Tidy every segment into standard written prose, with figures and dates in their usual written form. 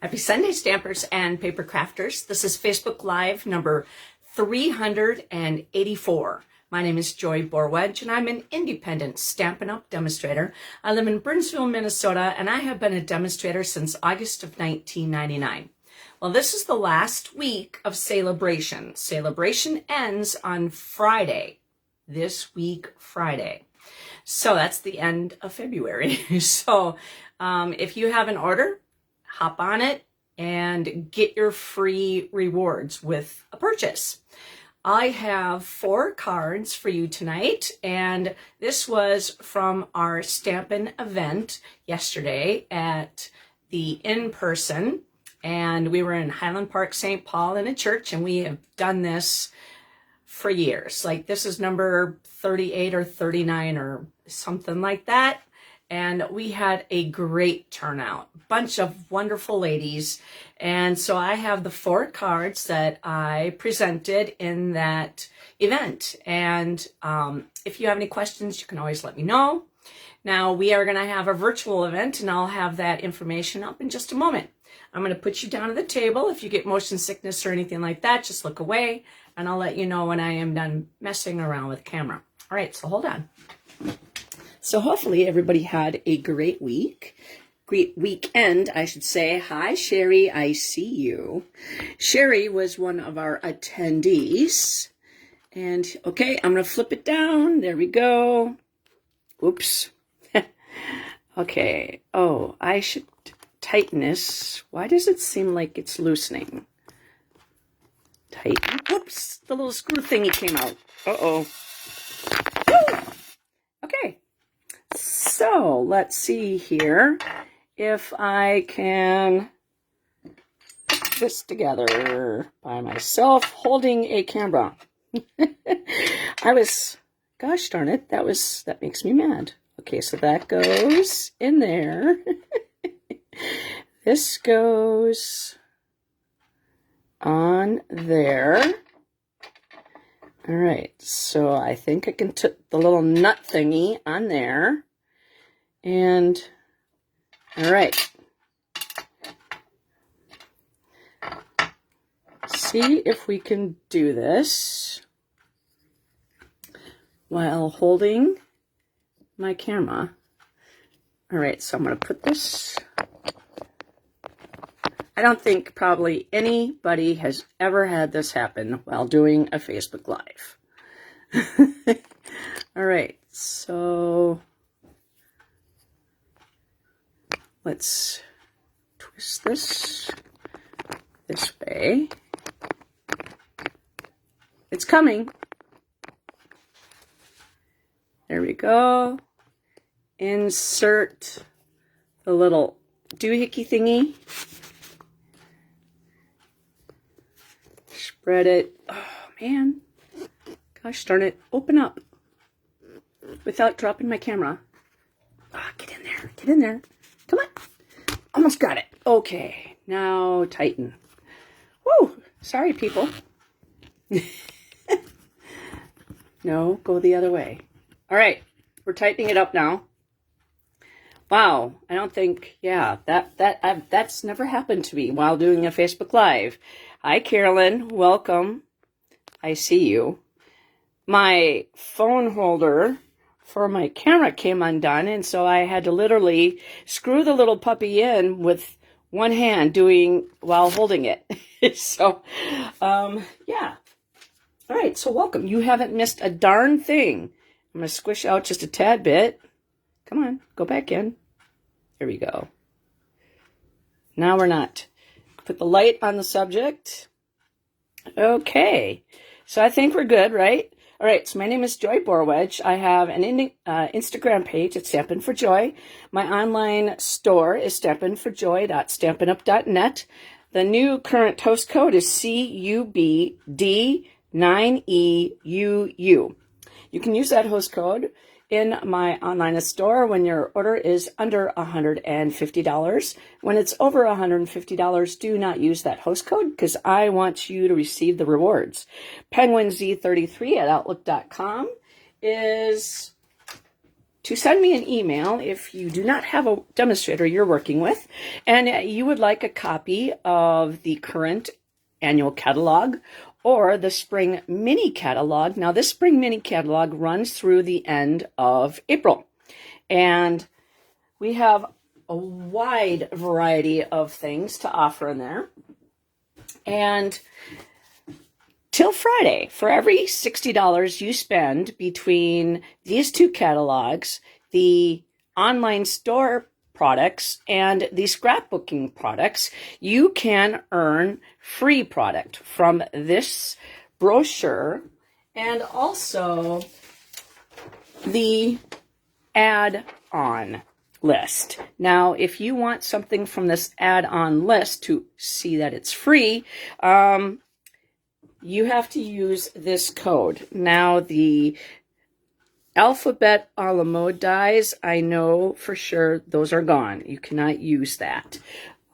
Happy Sunday, Stampers and Paper Crafters. This is Facebook Live number 384. My name is Joy Borwedge, and I'm an independent Stampin' Up! Demonstrator. I live in Burnsville, Minnesota, and I have been a demonstrator since August of 1999. Well, this is the last week of celebration. Celebration ends on Friday, this week, Friday. So that's the end of February. So if you have an order, hop on it and get your free rewards with a purchase. I have 4 cards for you tonight, and this was from our Stampin' Event yesterday at the in-person, and we were in Highland Park, St. Paul in a church, and we have done this for years. Like, this is number 38 or 39 or something like that. And we had a great turnout, bunch of wonderful ladies. And so I have the 4 cards that I presented in that event. And if you have any questions, you can always let me know. Now, we are going to have a virtual event, and I'll have that information up in just a moment. I'm going to put you down at the table. If you get motion sickness or anything like that, just look away, and I'll let you know when I am done messing around with the camera. All right, so hold on. So hopefully everybody had a great week. Great weekend, I should say. Hi, Sherry, I see you. Sherry was one of our attendees. And, okay, I'm going to flip it down. There we go. Oops. Okay. Oh, I should tighten this. Why does it seem like it's loosening? Tighten. Whoops, the little screw thingy came out. Uh-oh. Woo! Okay. So let's see here if I can put this together by myself holding a camera. Gosh darn it, that makes me mad. Okay, so that goes in there. This goes on there. All right, so I think I can put the little nut thingy on there. And, all right. See if we can do this while holding my camera. All right, so I'm going to put this. I don't think probably anybody has ever had this happen while doing a Facebook Live. All right, so let's twist this way. It's coming. There we go. Insert the little doohickey thingy. Spread it. Oh, man. Gosh darn it. Open up without dropping my camera. Ah, get in there. Get in there. Come on. Almost got it. Okay. Now tighten. Woo. Sorry, people. No, go the other way. All right. We're tightening it up now. Wow. I don't think, yeah, that's never happened to me while doing a Facebook Live. Hi, Carolyn. Welcome. I see you. My phone holder for my camera came undone, and so I had to literally screw the little puppy in with one hand while holding it. So, yeah. All right, so welcome. You haven't missed a darn thing. I'm going to squish out just a tad bit. Come on, go back in. There we go. Now we're not. Put the light on the subject. Okay, so I think we're good, right? All right, so my name is Joy Borwedge. I have an Instagram page at Stampin' for Joy. My online store is stampinforjoy.stampinup.net. The new current host code is CUBD9EUU. You can use that host code in my online store when your order is under $150. When it's over $150, do not use that host code because I want you to receive the rewards. PenguinZ33 at Outlook.com is to send me an email if you do not have a demonstrator you're working with and you would like a copy of the current annual catalog or the spring mini catalog. Now, this spring mini catalog runs through the end of April, and we have a wide variety of things to offer in there. And till Friday, for every $60 you spend between these two catalogs, the online store products and the scrapbooking products, you can earn free product from this brochure and also the add-on list. Now, if you want something from this add-on list to see that it's free, you have to use this code. Now, the alphabet a la mode dies, I know for sure those are gone. You cannot use that.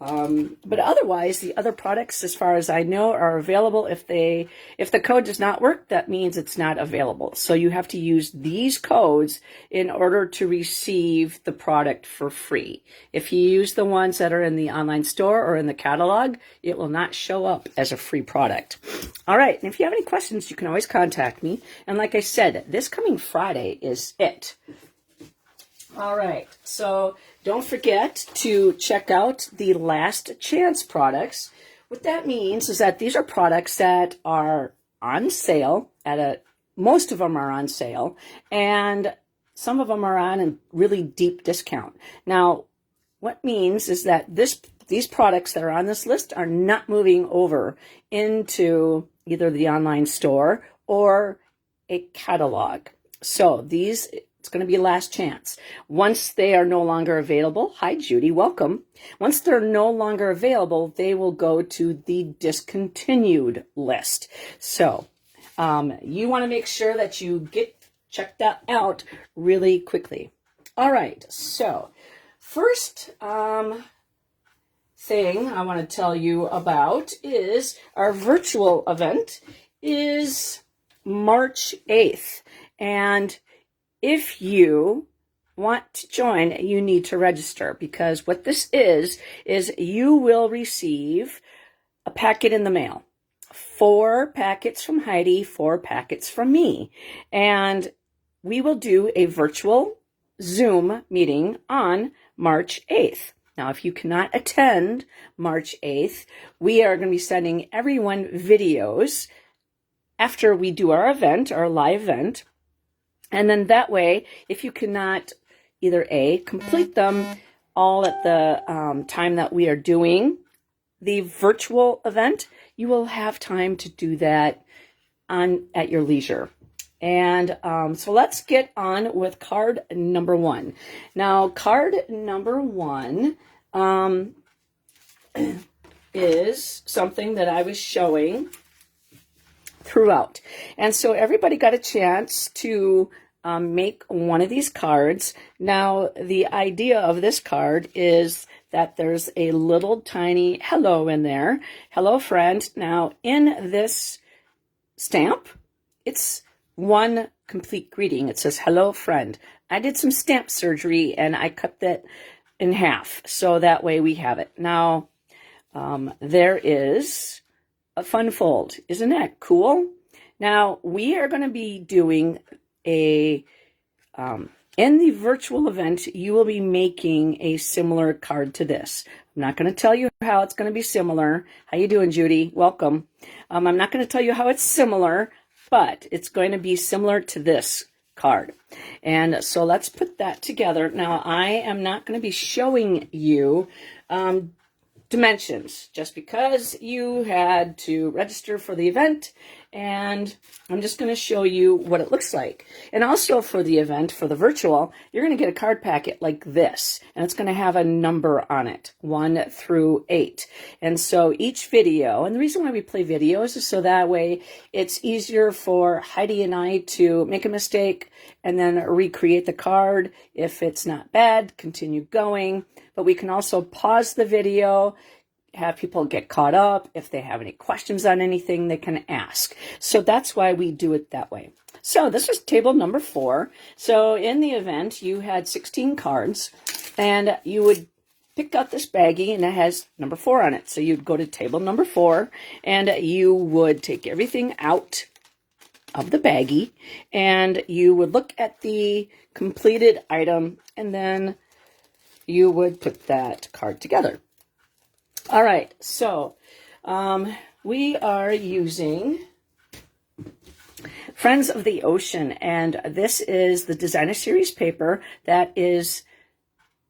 But otherwise, the other products, as far as I know, are available. If the code does not work, that means it's not available. So you have to use these codes in order to receive the product for free. If you use the ones that are in the online store or in the catalog, it will not show up as a free product. All right, and if you have any questions, you can always contact me. And like I said, this coming Friday is it. All right, so don't forget to check out the last chance products. What that means is that these are products that are on sale most of them are on sale, and some of them are on a really deep discount. Now, what means is that these products that are on this list are not moving over into either the online store or a catalog. So it's going to be a last chance. Once they are no longer available, hi Judy, welcome. Once they're no longer available, they will go to the discontinued list. So you want to make sure that you check that out really quickly. All right, so first thing I want to tell you about is our virtual event is March 8th. And if you want to join, you need to register, because what this is you will receive a packet in the mail. 4 packets from Heidi, 4 packets from me. And we will do a virtual Zoom meeting on March 8th. Now, if you cannot attend March 8th, we are going to be sending everyone videos after we do our event, our live event. And then that way, if you cannot either complete them all at the time that we are doing the virtual event, you will have time to do that at your leisure. And so let's get on with card number 1. Now, card number 1 is something that I was showing throughout. And so everybody got a chance to make one of these cards. Now, the idea of this card is that there's a little tiny hello in there. Hello, friend. Now, in this stamp, it's one complete greeting. It says, hello, friend. I did some stamp surgery, and I cut that in half, so that way we have it. Now, there is a fun fold. Isn't that cool? Now, we are going to be doing in the virtual event, you will be making a similar card to this. I'm not going to tell you how it's going to be similar. How you doing, Judy? Welcome. I'm not going to tell you how it's similar, but it's going to be similar to this card. And so let's put that together. Now, I am not going to be showing you dimensions, just because you had to register for the event, and I'm just going to show you what it looks like. And also for the event, for the virtual, you're going to get a card packet like this, and it's going to have a number on it, 1 through 8. And so each video, and the reason why we play videos is so that way it's easier for Heidi and I to make a mistake and then recreate the card. If it's not bad, continue going. But we can also pause the video, have people get caught up. If they have any questions on anything, they can ask. So that's why we do it that way. So this was table number 4. So in the event, you had 16 cards, and you would pick out this baggie, and it has number 4 on it. So you'd go to table number 4, and you would take everything out of the baggie, and you would look at the completed item, and then you would put that card together. All right, so we are using Friends of the Ocean, and this is the designer series paper that is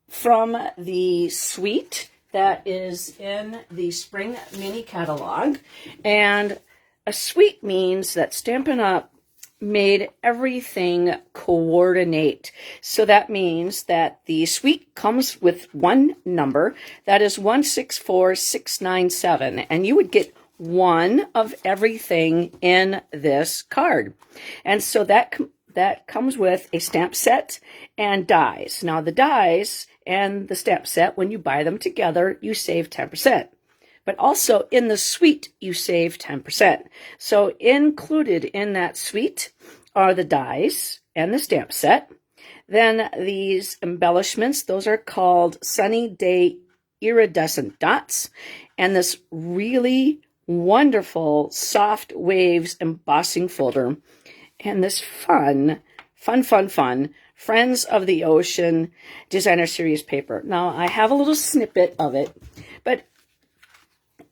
from the suite that is in the spring mini catalog. And a suite means that Stampin' Up! Made everything coordinate. So that means that the suite comes with one number, that is 164697, and you would get one of everything in this card. And so that comes with a stamp set and dies. Now the dies and the stamp set, when you buy them together, you save 10%. But also in the suite, you save 10%. So included in that suite are the dies and the stamp set. Then these embellishments, those are called Sunny Day Iridescent Dots. And this really wonderful Soft Waves embossing folder. And this fun Friends of the Ocean designer series paper. Now, I have a little snippet of it, but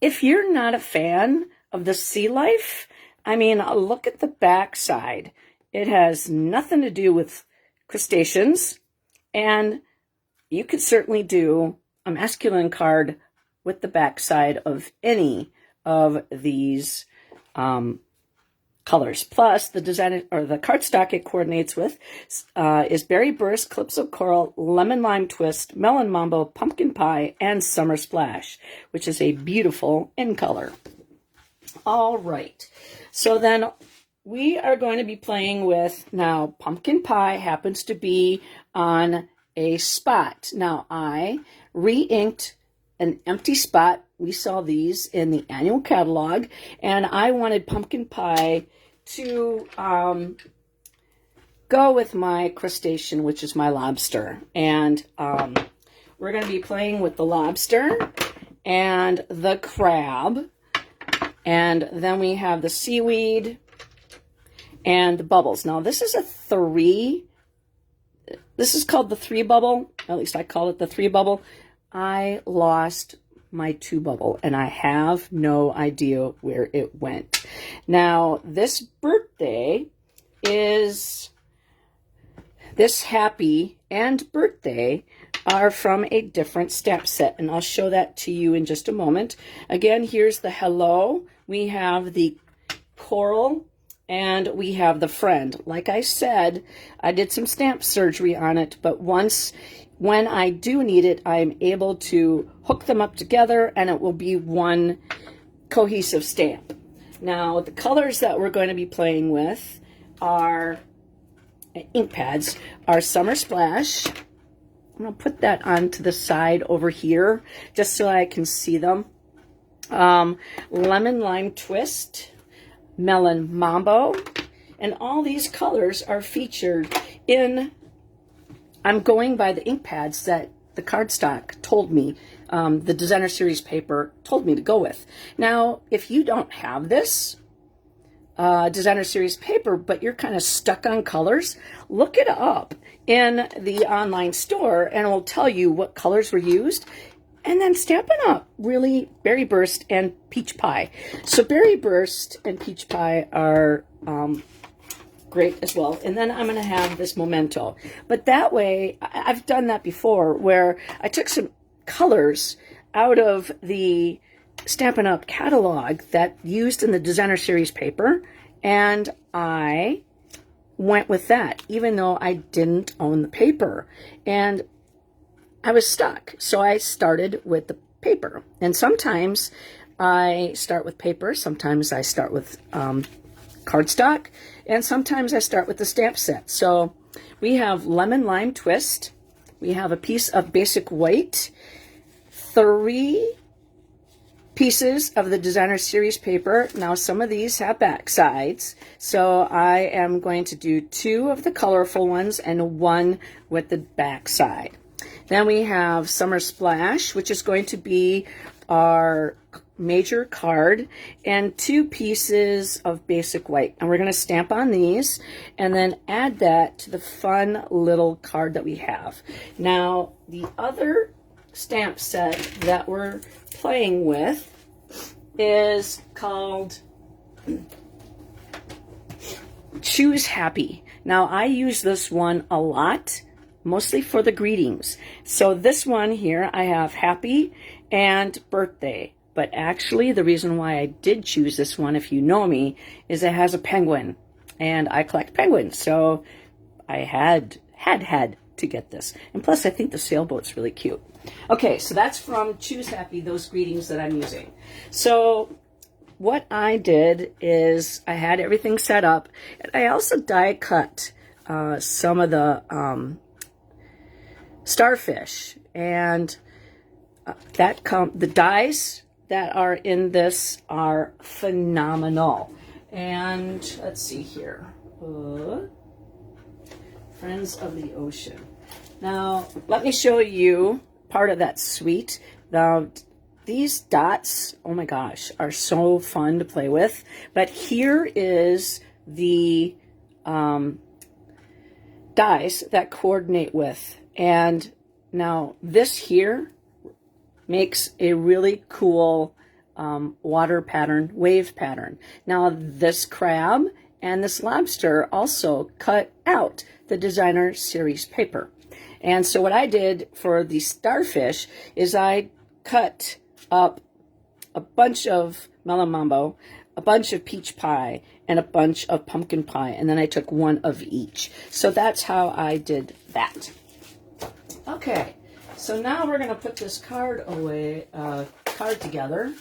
if you're not a fan of the sea life, I mean, look at the back side. It has nothing to do with crustaceans, and you could certainly do a masculine card with the back side of any of these colors. Plus, the design or the cardstock it coordinates with is Berry Burst, Calypso Coral, Lemon Lime Twist, Melon Mambo, Pumpkin Pie, and Summer Splash, which is a beautiful in color. All right, so then we are going to be playing with, now Pumpkin Pie happens to be on a spot. Now I re-inked an empty spot. We saw these in the annual catalog, and I wanted Pumpkin Pie to go with my crustacean, which is my lobster. And we're going to be playing with the lobster and the crab, and then we have the seaweed and the bubbles. Now this is a 3. This is called the 3 bubble. At least I call it the 3 bubble. I lost my 2 bubble, and I have no idea where it went. Now, this birthday is, this happy and birthday are from a different stamp set, and I'll show that to you in just a moment. Again, here's the hello. We have the coral, and we have the friend. Like I said, I did some stamp surgery on it, but when I do need it, I'm able to hook them up together, and it will be one cohesive stamp. Now, the colors that we're going to be playing with are ink pads, are Summer Splash. I'm going to put that onto the side over here, just so I can see them. Lemon Lime Twist, Melon Mambo, and all these colors are featured in, I'm going by the ink pads that the cardstock told me, the designer series paper told me to go with. Now, if you don't have this designer series paper, but you're kind of stuck on colors, look it up in the online store, and it will tell you what colors were used. And then Stampin' Up! Really, Berry Burst and Peach Pie. So Berry Burst and Peach Pie are great as well. And then I'm going to have this Memento. But that way, I've done that before, where I took some colors out of the Stampin' Up! Catalog that used in the designer series paper, and I went with that, even though I didn't own the paper. And I was stuck, so I started with the paper. And sometimes I start with paper, sometimes I start with cardstock, and sometimes I start with the stamp set. So we have Lemon Lime Twist, we have a piece of basic white, 3 pieces of the designer series paper. Now some of these have back sides, so I am going to do 2 of the colorful ones and 1 with the back side. Then we have Summer Splash, which is going to be our major card, and 2 pieces of basic white. And we're going to stamp on these and then add that to the fun little card that we have. Now, the other stamp set that we're playing with is called Choose Happy. Now, I use this one a lot, mostly for the greetings. So this one here, I have happy and birthday. But actually, the reason why I did choose this one, if you know me, is it has a penguin. And I collect penguins, so I had to get this. And plus, I think the sailboat's really cute. Okay, so that's from Choose Happy, those greetings that I'm using. So what I did is I had everything set up. And I also die cut some of the starfish. And the dies that are in this are phenomenal. And let's see here. Friends of the Ocean. Now, let me show you part of that suite. Now, these dots, oh my gosh, are so fun to play with. But here is the dies that coordinate with. And now this here makes a really cool water pattern, wave pattern. Now this crab and this lobster also cut out the designer series paper. And so what I did for the starfish is I cut up a bunch of melon mambo, a bunch of peach pie, and a bunch of pumpkin pie, and then I took 1 of each. So that's how I did that. Okay, so now we're going to put this card together,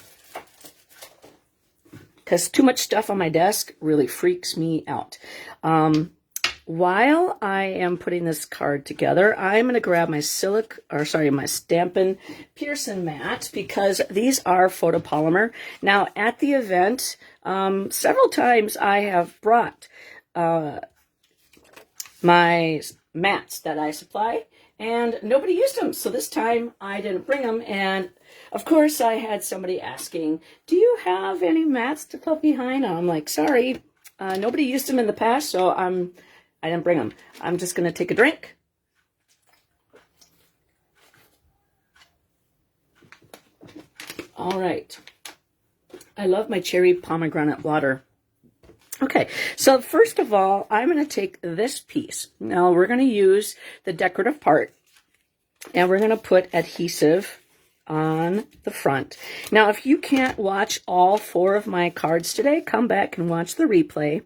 because too much stuff on my desk really freaks me out. While I am putting this card together, I'm going to grab my my Stampin' Pearson mat, because these are photopolymer. Now, at the event, several times I have brought my mats that I supply, and nobody used them. So this time I didn't bring them, and of course I had somebody asking, do you have any mats to put behind? And I'm like, sorry, nobody used them in the past, so I didn't bring them. I'm just going to take a drink. All right. I love my cherry pomegranate water. Okay, so first of all, I'm going to take this piece. Now, we're going to use the decorative part, and we're going to put adhesive on the front. Now, if you can't watch all 4 of my cards today, come back and watch the replay.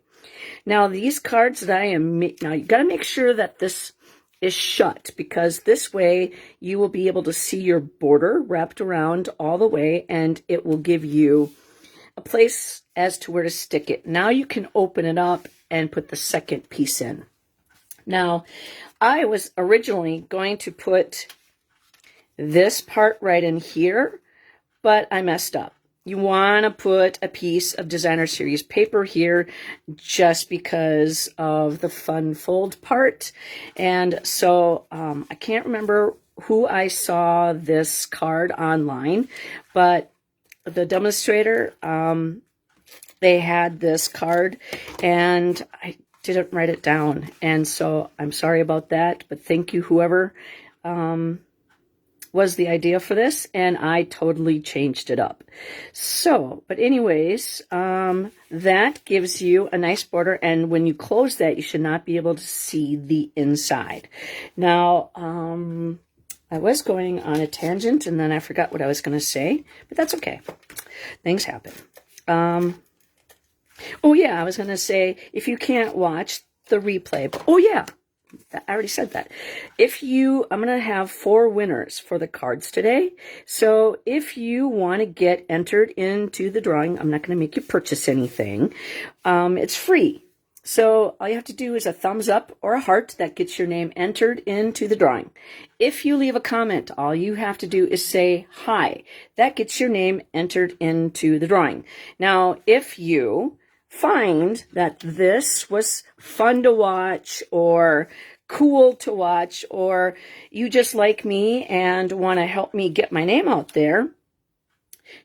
Now, these cards that I am now, you got to make sure that this is shut, because this way you will be able to see your border wrapped around all the way, and it will give you a place as to where to stick it. Now you can open it up and put the second piece in. Now, I was originally going to put this part right in here, but I messed up. You want to put a piece of designer series paper here just because of the fun fold part. And so I can't remember who I saw this card online, but the demonstrator, they had this card and I didn't write it down. And so I'm sorry about that, but thank you, whoever was the idea for this, and I totally changed it up. So, but anyways, that gives you a nice border, and when you close that, you should not be able to see the inside. Now, I was going on a tangent, and then I forgot what I was going to say, but that's okay. Things happen. Oh yeah, I was going to say, if you can't watch the replay, oh yeah, I already said that. I'm going to have 4 winners for the cards today. So if you want to get entered into the drawing, I'm not going to make you purchase anything. It's free. So all you have to do is a thumbs up or a heart. That gets your name entered into the drawing. If you leave a comment, all you have to do is say hi. That gets your name entered into the drawing. Now, if you find that this was fun to watch or cool to watch, or you just like me and want to help me get my name out there,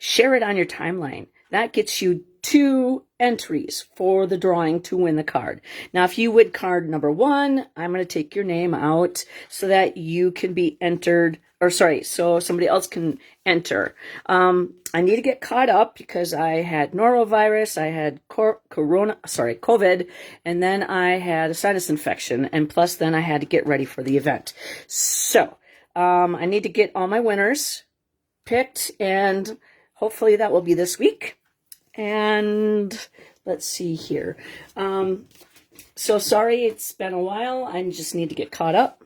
share it on your timeline. That gets you 2 entries for the drawing to win the card. Now, if you would card number 1, I'm going to take your name out so that you can be entered, or sorry, so somebody else can enter. I need to get caught up because I had norovirus, I had COVID, and then I had a sinus infection, and plus then I had to get ready for the event. So, I need to get all my winners picked, and hopefully that will be this week. And let's see here. So sorry, it's been a while. I just need to get caught up.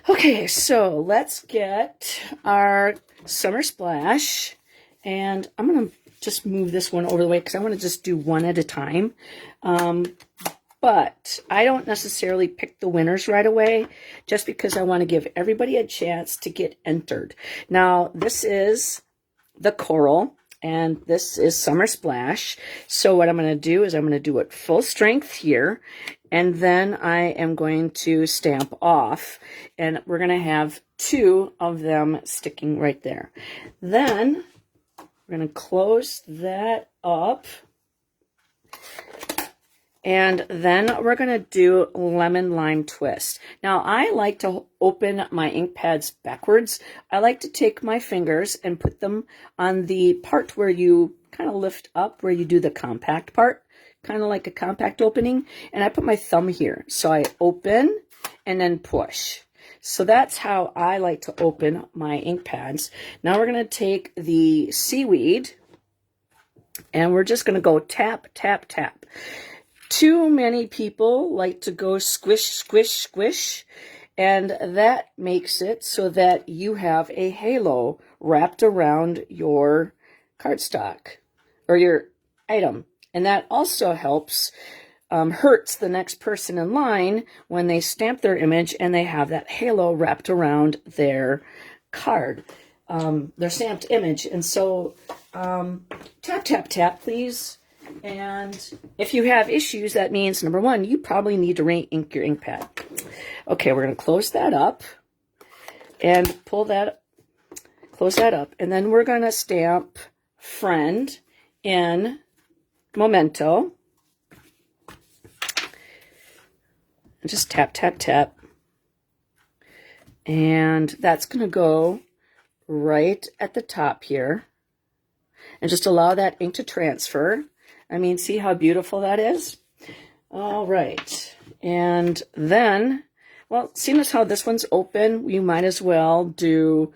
Okay, so let's get our Summer Splash. And I'm going to just move this one over the way because I want to just do one at a time. But I don't necessarily pick the winners right away just because I want to give everybody a chance to get entered. Now, this is the coral. And this is Summer Splash. So what I'm going to do is I'm going to do it full strength here. And then I am going to stamp off. And we're going to have 2 of them sticking right there. Then we're going to close that up. And then we're going to do lemon lime twist. Now, I like to open my ink pads backwards. I like to take my fingers and put them on the part where you kind of lift up, where you do the compact part, kind of like a compact opening. And I put my thumb here. So I open and then push. So that's how I like to open my ink pads. Now we're going to take the seaweed and we're just going to go tap, tap, tap. Too many people like to go squish, squish, squish, and that makes it so that you have a halo wrapped around your cardstock or your item. And that also helps, hurts the next person in line when they stamp their image and they have that halo wrapped around their card, their stamped image. And so tap, tap, tap, please. And if you have issues, that means, number 1, you probably need to re-ink your ink pad. Okay, we're going to close that up and pull that, close that up. And then we're going to stamp friend in Memento. And just tap, tap, tap. And that's going to go right at the top here. And just allow that ink to transfer. I mean, see how beautiful that is? All right. And then, well, seeing as how this one's open, we might as well do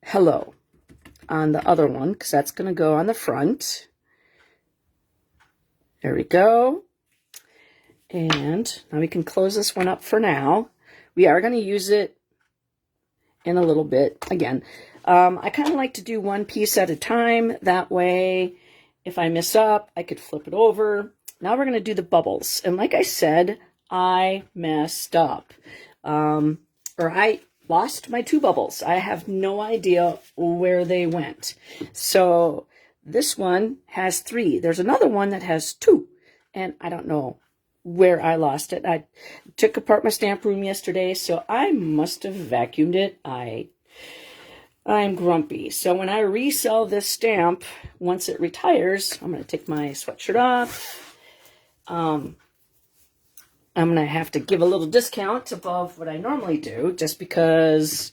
hello on the other one, because that's going to go on the front. There we go. And now we can close this one up for now. We are going to use it in a little bit. Again, I kind of like to do one piece at a time. That way, if I mess up, I could flip it over. Now we're going to do the bubbles. And like I said, I messed up. Or I lost my 2 bubbles. I have no idea where they went. So this one has 3. There's another one that has 2. And I don't know where I lost it. I took apart my stamp room yesterday, so I must have vacuumed it. I'm grumpy. So when I resell this stamp, once it retires, I'm going to take my sweatshirt off. I'm going to have to give a little discount above what I normally do just because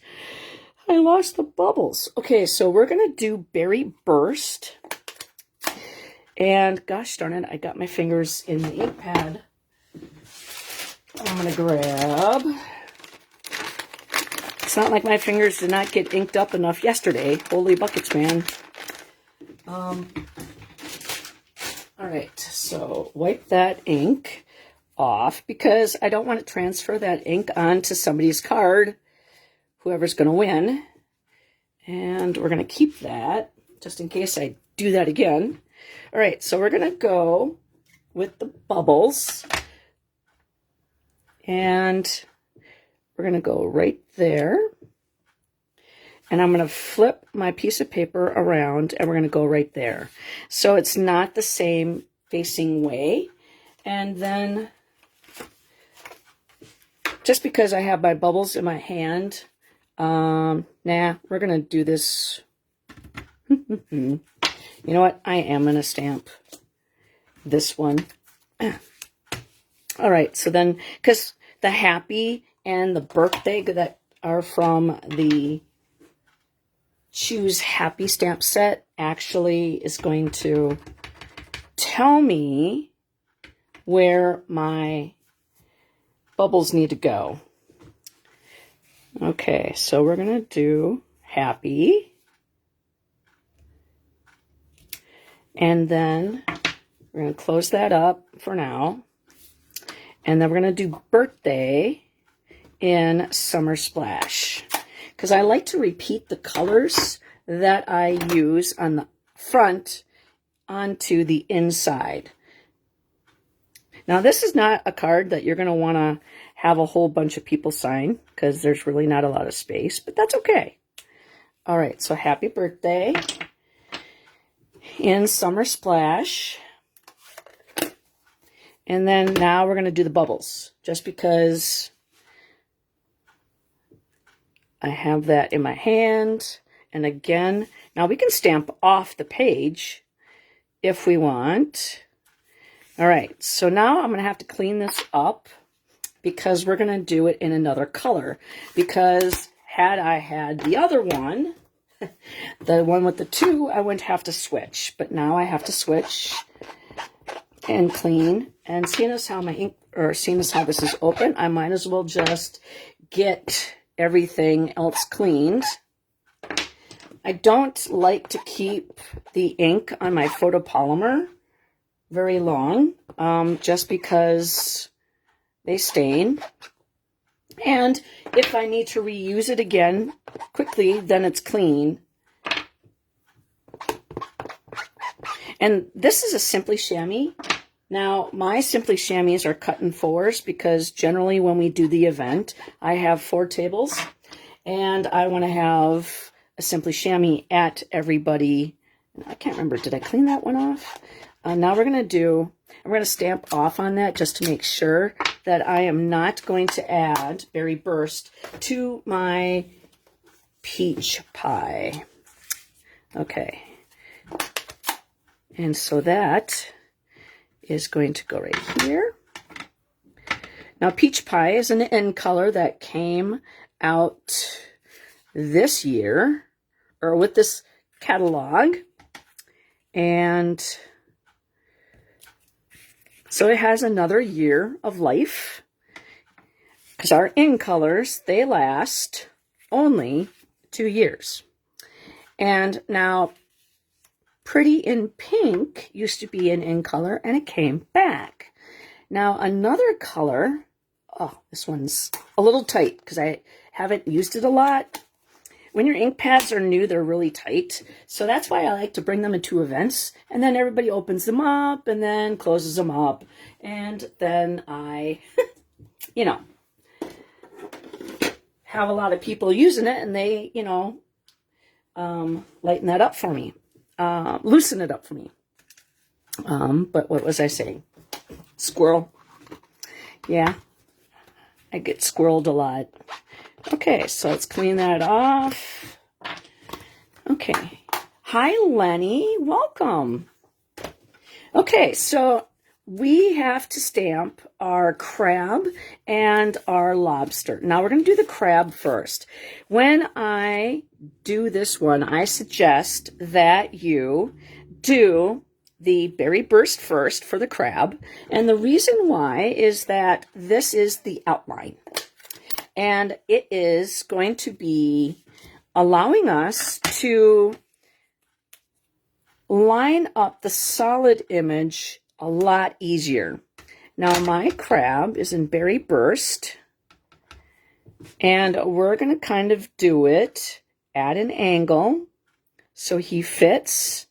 I lost the bubbles. Okay, so we're going to do Berry Burst. And gosh darn it, I got my fingers in the ink pad. I'm going to grab... It's not like my fingers did not get inked up enough yesterday. Holy buckets, man. All right, so wipe that ink off because I don't want to transfer that ink onto somebody's card, whoever's going to win. And we're going to keep that just in case I do that again. All right, so we're going to go with the bubbles. And we're going to go right there. And I'm going to flip my piece of paper around and we're going to go right there. So it's not the same facing way. And then just because I have my bubbles in my hand, we're going to do this. You know what? I am going to stamp this one. All right. So then, because the happy and the birthday that are from the Choose Happy stamp set actually is going to tell me where my bubbles need to go. Okay, so we're going to do happy. And then we're going to close that up for now. And then we're going to do birthday in Summer Splash. Because I like to repeat the colors that I use on the front onto the inside. Now, this is not a card that you're going to want to have a whole bunch of people sign because there's really not a lot of space, but that's okay. All right, so happy birthday in Summer Splash. And then now we're going to do the bubbles just because I have that in my hand. And again, now we can stamp off the page if we want. All right, so now I'm going to have to clean this up because we're going to do it in another color. Because had I had the other one, the one with the 2, I wouldn't have to switch. But now I have to switch and clean. And seeing as how my ink, or seeing as how this is open, I might as well just get everything else cleaned. I don't like to keep the ink on my photopolymer very long, just because they stain. And if I need to reuse it again quickly, then it's clean. And this is a Simply Chamois. Now, my Simply Chamois are cut in 4s because generally when we do the event, I have 4 tables. And I want to have a Simply Chamois at everybody. I can't remember. Did I clean that one off? Now I'm going to stamp off on that just to make sure that I am not going to add Berry Burst to my peach pie. Okay. And so that is going to go right here. Now, peach pie is an end color that came out this year, or with this catalog. And so it has another year of life. Because our end colors, they last only 2 years. And now, Pretty in Pink used to be an in color, and it came back. Now, another color, oh, this one's a little tight because I haven't used it a lot. When your ink pads are new, they're really tight. So that's why I like to bring them into events, and then everybody opens them up and then closes them up. And then I, you know, have a lot of people using it, and they, you know, lighten that up for me. Loosen it up for me. But what was I saying? Squirrel. Yeah, I get squirreled a lot. Okay, so let's clean that off. Okay. Hi, Lenny. Welcome. Okay, so we have to stamp our crab and our lobster. Now we're going to do the crab first. When I do this one, I suggest that you do the Berry Burst first for the crab. And the reason why is that this is the outline. And it is going to be allowing us to line up the solid image a lot easier. Now my crab is in Berry Burst, and we're going to kind of do it at an angle so he fits.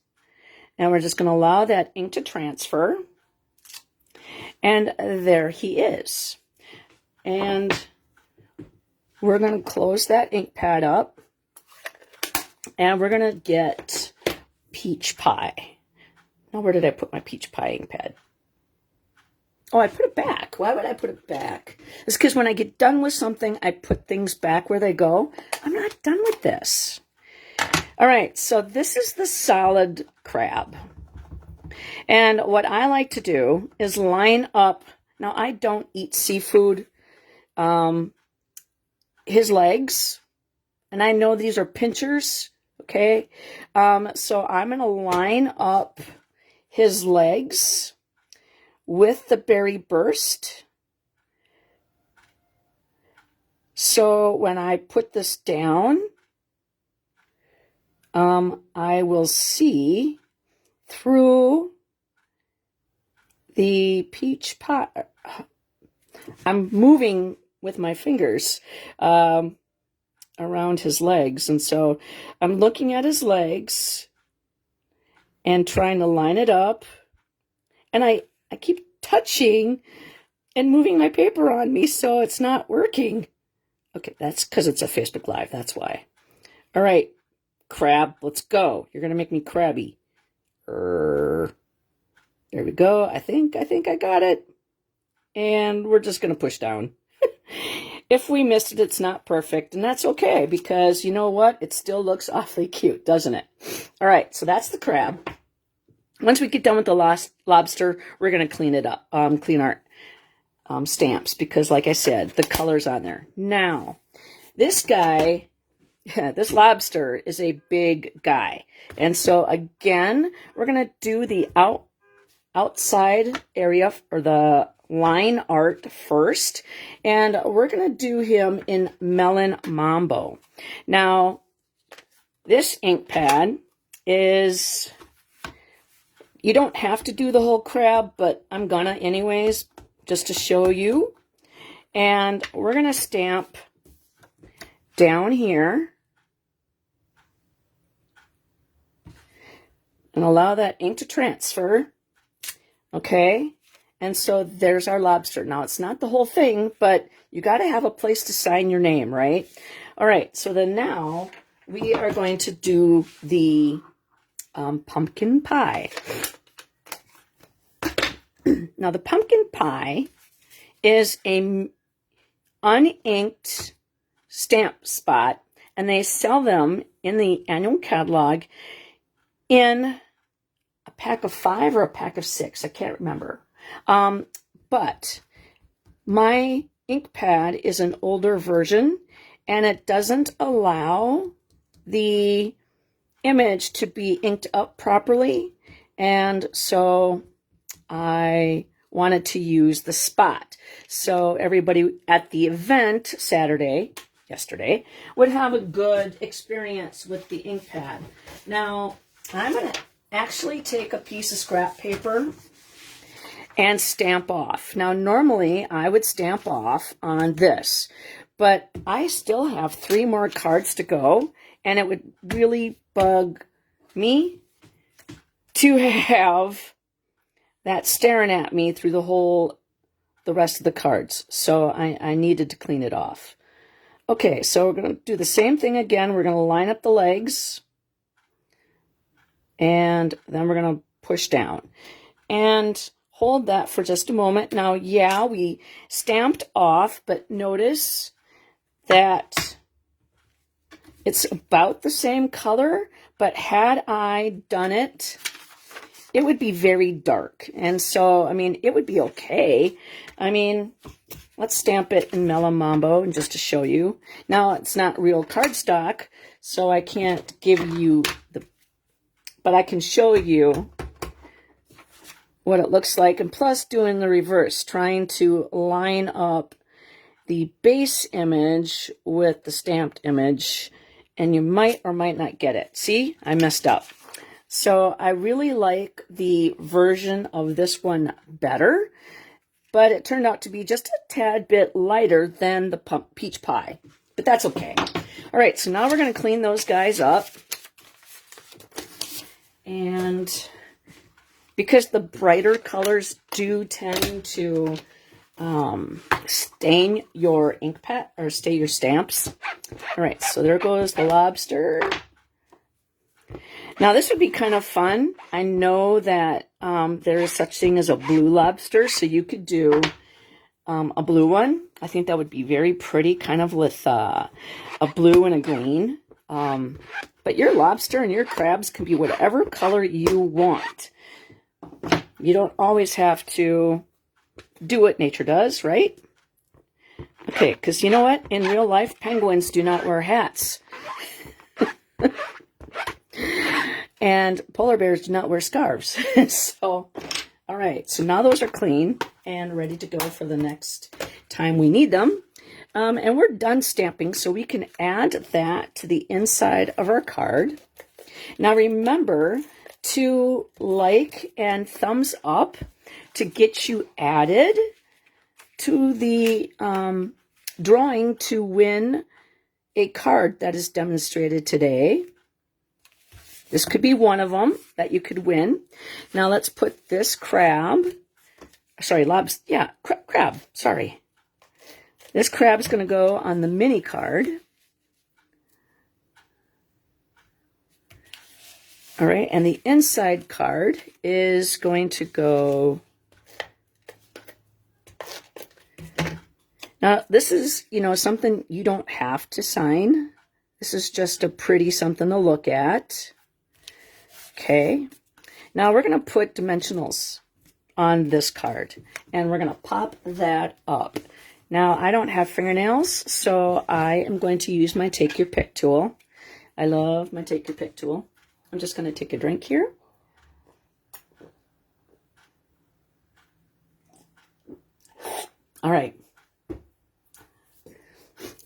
And we're just going to allow that ink to transfer. And there he is. And we're going to close that ink pad up. And we're going to get peach pie. Now, where did I put my peach pie ink pad? Oh, I put it back. Why would I put it back? It's because when I get done with something, I put things back where they go. I'm not done with this. All right, so this is the solid crab. And what I like to do is line up. Now, I don't eat seafood. His legs, and I know these are pinchers, okay? So I'm going to line up his legs with the berry burst. So when I put this down, I will see through the peach pie. I'm moving with my fingers around his legs. And so I'm looking at his legs and trying to line it up. And I keep touching and moving my paper on me, so it's not working. Okay, that's because it's a Facebook Live. That's why. All right, crab, let's go. You're going to make me crabby. There we go. I think I got it. And we're just going to push down. If we missed it, it's not perfect, and that's okay, because you know what? It still looks awfully cute, doesn't it? All right, so that's the crab. Once we get done with the lobster, we're going to clean it up, clean our stamps, because like I said, the color's on there. Now, this guy, this lobster is a big guy. And so again, we're going to do the outside area, or the line art first, and we're going to do him in Melon Mambo. Now, this ink pad is, you don't have to do the whole crab, but I'm gonna anyways, just to show you. And we're gonna stamp down here and allow that ink to transfer. Okay, and so there's our lobster. Now, it's not the whole thing, but you got to have a place to sign your name, right? All right, so then now we are going to do the pumpkin pie. Now, the pumpkin pie is a uninked stamp spot, and they sell them in the annual catalog in a pack of 5 or a pack of 6. I can't remember. But my ink pad is an older version, and it doesn't allow the image to be inked up properly. And so I wanted to use the spot. So everybody at the event yesterday, would have a good experience with the ink pad. Now, I'm going to actually take a piece of scrap paper and stamp off. Now, normally I would stamp off on this, but I still have 3 more cards to go, and it would really bug me to have that staring at me through the rest of the cards. So I needed to clean it off. Okay, so we're going to do the same thing again. We're going to line up the legs, and then we're going to push down. And hold that for just a moment. Now, yeah, we stamped off, but notice that it's about the same color, but had I done it, it would be very dark. And so, I mean, it would be okay. I mean, let's stamp it in Melon Mambo, and just to show you. Now, it's not real cardstock, so I can't give you but I can show you what it looks like, and plus doing the reverse, trying to line up the base image with the stamped image, and you might or might not get it. See, I messed up. So I really like the version of this one better, but it turned out to be just a tad bit lighter than the peach pie, but that's okay. All right, so now we're going to clean those guys up, and because the brighter colors do tend to stain your ink pad or stain your stamps. All right, so there goes the lobster. Now this would be kind of fun. I know that there is such thing as a blue lobster, so you could do a blue one. I think that would be very pretty, kind of with a blue and a green. But your lobster and your crabs can be whatever color you want. You don't always have to do what nature does, right? Okay, because you know what? In real life, penguins do not wear hats. And polar bears do not wear scarves. So, all right. So now those are clean and ready to go for the next time we need them. And we're done stamping, so we can add that to the inside of our card. Now remember to like and thumbs up to get you added to the drawing to win a card that is demonstrated today. This could be one of them that you could win. Now let's put this crab, sorry, crab, sorry. This crab is going to go on the mini card. All right, and the inside card is going to go. Now, this is, something you don't have to sign. This is just a pretty something to look at. Okay, now we're going to put dimensionals on this card, and we're going to pop that up. Now, I don't have fingernails, so I am going to use my Take Your Pick tool. I love my Take Your Pick tool. I'm just going to take a drink here. All right.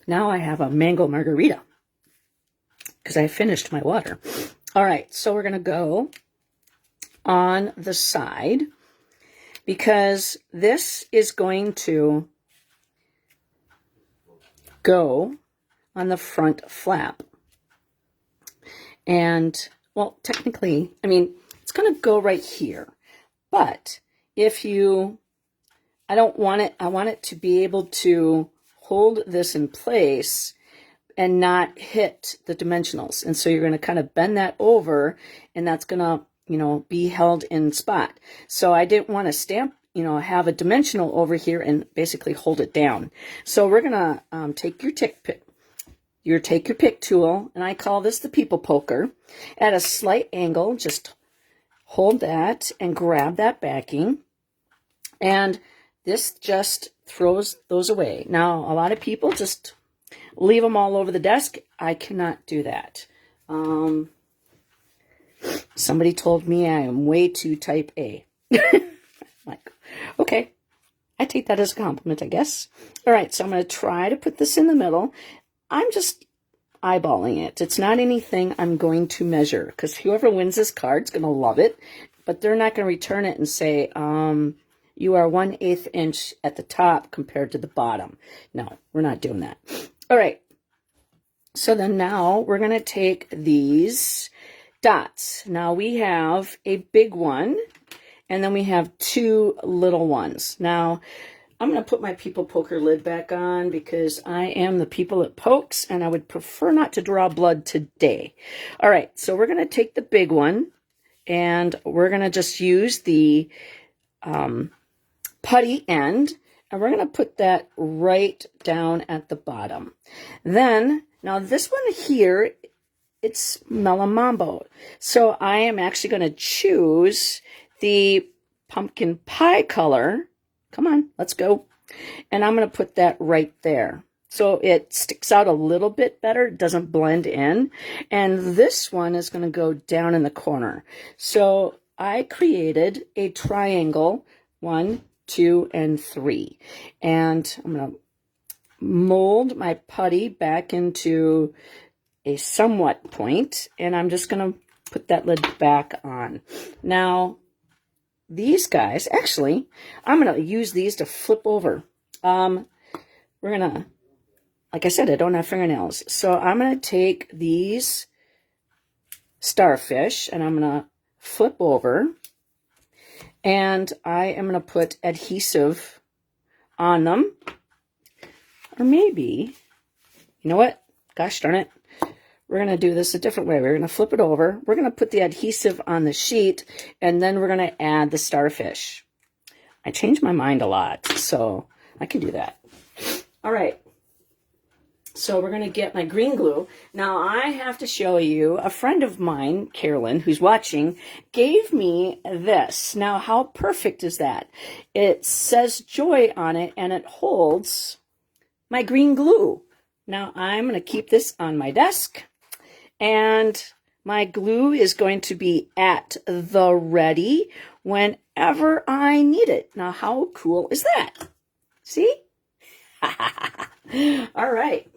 Now I have a mango margarita because I finished my water. All right, so we're going to go on the side because this is going to go on the front flap. And, well, technically, it's going to go right here. But if I want it to be able to hold this in place and not hit the dimensionals. And so you're going to kind of bend that over, and that's going to, be held in spot. So I didn't want to stamp, have a dimensional over here and basically hold it down. So we're going to take your Take Your Pick tool, and I call this the people poker. At a slight angle, just hold that and grab that backing. And this just throws those away. Now, a lot of people just leave them all over the desk. I cannot do that. Somebody told me I am way too type A. Like, okay, I take that as a compliment, I guess. All right, so I'm going to try to put this in the middle. I'm just eyeballing it. It's not anything I'm going to measure because whoever wins this card is going to love it, but they're not going to return it and say, you are 1/8 inch at the top compared to the bottom. No, we're not doing that. All right. So then now we're going to take these dots. Now we have a big one, and then we have two little ones. Now I'm going to put my people poker lid back on because I am the people that pokes, and I would prefer not to draw blood today. All right. So we're going to take the big one, and we're going to just use the putty end, and we're going to put that right down at the bottom. Then, now this one here, it's Melamambo. So I am actually going to choose the pumpkin pie color. Come on, let's go. And I'm going to put that right there. So it sticks out a little bit better. It doesn't blend in. And this one is going to go down in the corner. So I created a triangle, 1, 2, and 3. And I'm going to mold my putty back into a somewhat point, and I'm just going to put that lid back on. Now, these guys, actually, I'm going to use these to flip over. We're going to, like I said, I don't have fingernails, so I'm going to take these starfish, and I'm going to flip over. And I am going to put adhesive on them. Or maybe, you know what? Gosh darn it. We're going to do this a different way. We're going to flip it over. We're going to put the adhesive on the sheet, and then we're going to add the starfish. I change my mind a lot, so I can do that. All right. So we're going to get my green glue. Now I have to show you, a friend of mine, Carolyn, who's watching, gave me this. Now how perfect is that? It says Joy on it, and it holds my green glue. Now I'm going to keep this on my desk, and my glue is going to be at the ready whenever I need it. Now how cool is that? See? All right.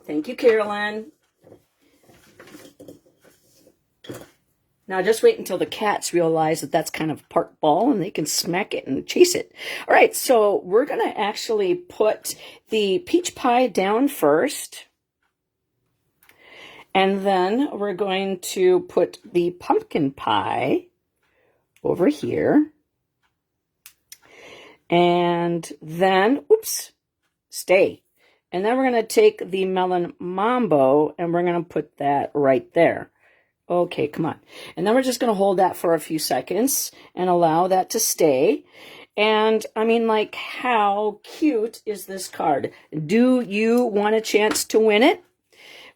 Thank you, Carolyn. Now just wait until the cats realize that that's kind of part ball and they can smack it and chase it. All right, so we're going to actually put the peach pie down first. And then we're going to put the pumpkin pie over here. And then, oops, stay. And then we're going to take the melon mambo and we're going to put that right there. Okay, come on. And then we're just going to hold that for a few seconds and allow that to stay. And I mean, like, how cute is this card? Do you want a chance to win it?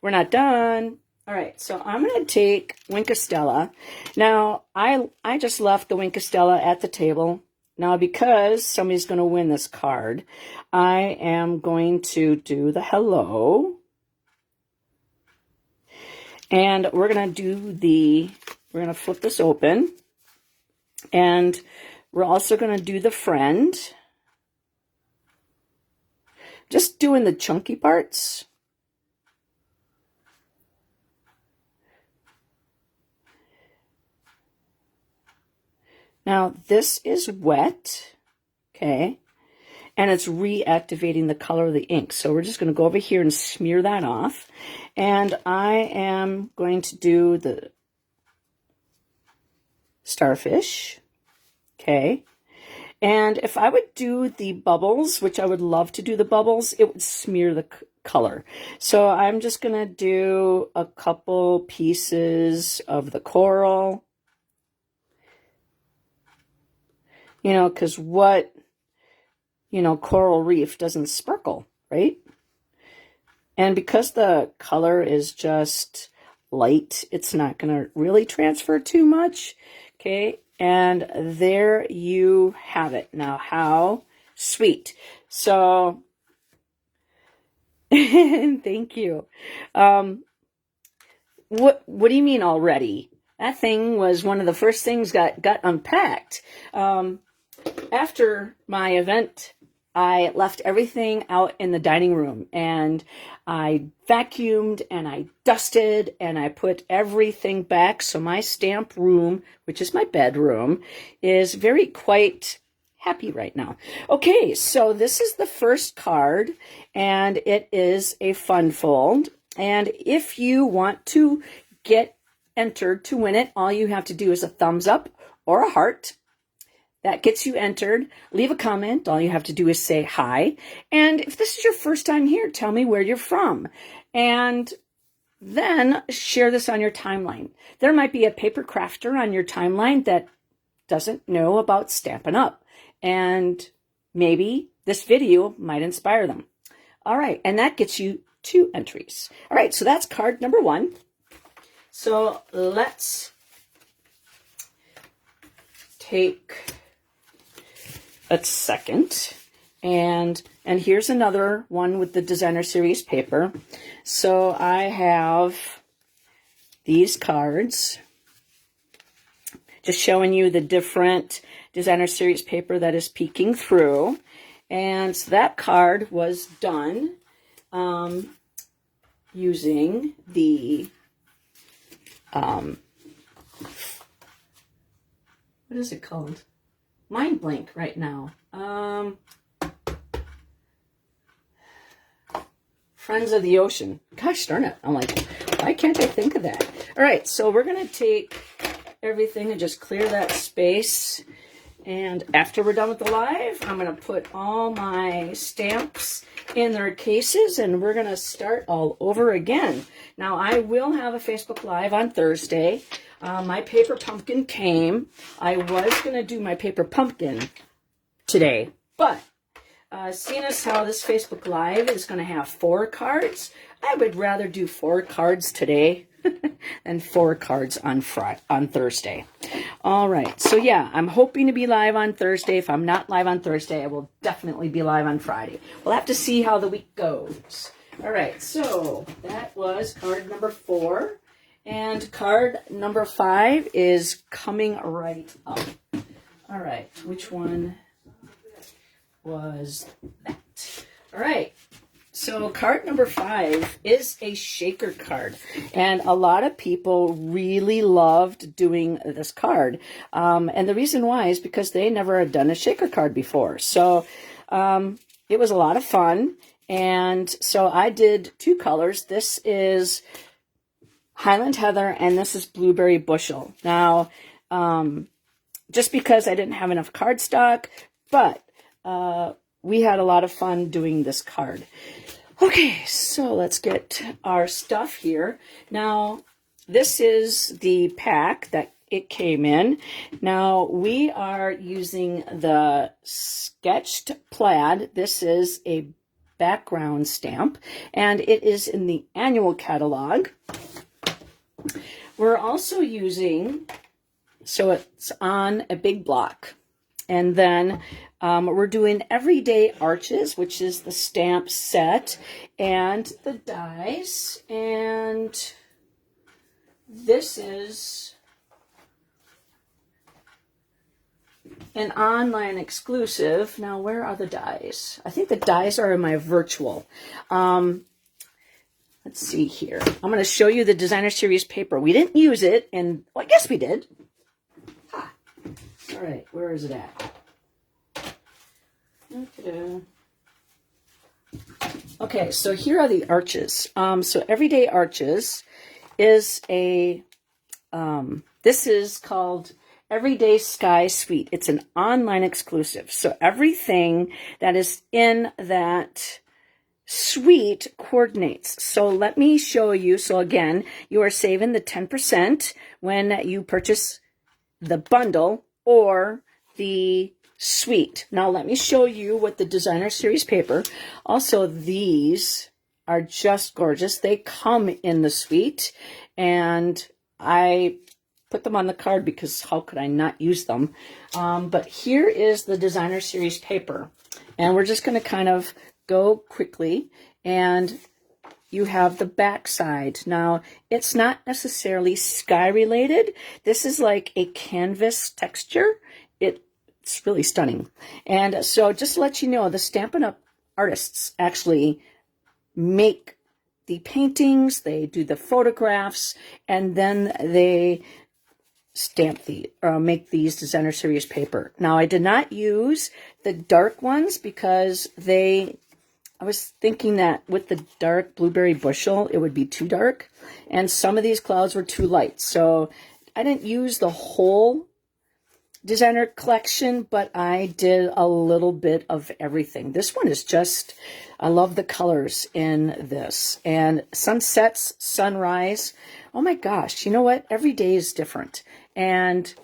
We're not done. All right, so I'm going to take Winkostella. Now, I just left the Winkostella at the table. Now, because somebody's going to win this card, I am going to do the hello. And we're going to do we're going to flip this open. And we're also going to do the friend. Just doing the chunky parts. Now, this is wet, okay, and it's reactivating the color of the ink. So we're just going to go over here and smear that off. And I am going to do the starfish, okay. And if I would do the bubbles, which I would love to do the bubbles, it would smear the color. So I'm just going to do a couple pieces of the coral. You know, because what, you know, coral reef doesn't sparkle, right? And because the color is just light, it's not going to really transfer too much, okay? And there you have it. Now, how sweet. So, thank you. What do you mean already? That thing was one of the first things got unpacked. After my event, I left everything out in the dining room, and I vacuumed and I dusted and I put everything back. So my stamp room, which is my bedroom, is very quite happy right now. Okay, so this is the first card, and it is a fun fold. And if you want to get entered to win it, all you have to do is a thumbs up or a heart. That gets you entered. Leave a comment. All you have to do is say hi. And if this is your first time here, tell me where you're from. And then share this on your timeline. There might be a paper crafter on your timeline that doesn't know about Stampin' Up. And maybe this video might inspire them. All right, and that gets you 2 entries. All right, so that's card number 1. So let's take a second, and here's another one with the designer series paper. So I have these cards, just showing you the different designer series paper that is peeking through. And so that card was done using the what is it called? Mind blank right now. Friends of the Ocean. Gosh darn it. I'm like, why can't I think of that? All right, so we're going to take everything and just clear that space. And after we're done with the live, I'm going to put all my stamps in their cases and we're going to start all over again. Now, I will have a Facebook Live on Thursday. My paper pumpkin came. I was going to do my paper pumpkin today, but seeing as how this Facebook Live is going to have 4 cards, I would rather do 4 cards today than 4 cards on Thursday. All right, so yeah, I'm hoping to be live on Thursday. If I'm not live on Thursday, I will definitely be live on Friday. We'll have to see how the week goes. All right, so that was card number 4. And card number 5 is coming right up. All right, which one was that? All right. So card number 5 is a shaker card, and a lot of people really loved doing this card. And the reason why is because they never had done a shaker card before. So it was a lot of fun, and so I did 2 colors. This is Highland Heather, and this is Blueberry Bushel. Now, just because I didn't have enough cardstock, but we had a lot of fun doing this card. Okay, so let's get our stuff here. Now, this is the pack that it came in. Now, we are using the sketched plaid. This is a background stamp, and it is in the annual catalog. We're also using, so it's on a big block. And then we're doing Everyday Arches, which is the stamp set, and the dies. And this is an online exclusive. Now, where are the dies? I think the dies are in my virtual. Let's see here. I'm going to show you the Designer Series paper. We didn't use it, and well, I guess we did. All right, where is it at? Okay, so here are the arches. So Everyday Arches is a, this is called Everyday Sky Suite. It's an online exclusive. So everything that is in that suite coordinates. So let me show you. So again, you are saving the 10% when you purchase the bundle or the suite. Now let me show you what the Designer Series paper. Also, these are just gorgeous. They come in the suite, and I put them on the card because how could I not use them? But here is the Designer Series paper, and we're just going to kind of go quickly, and you have the back side. Now, it's not necessarily sky related. This is like a canvas texture. It's really stunning. And so just to let you know, the Stampin' Up! Artists actually make the paintings, they do the photographs, and then they stamp make these Designer Series paper. Now, I did not use the dark ones because I was thinking that with the dark Blueberry Bushel, it would be too dark. And some of these clouds were too light. So I didn't use the whole designer collection, but I did a little bit of everything. This one is just, I love the colors in this. And sunsets, sunrise. Oh my gosh, you know what? Every day is different. And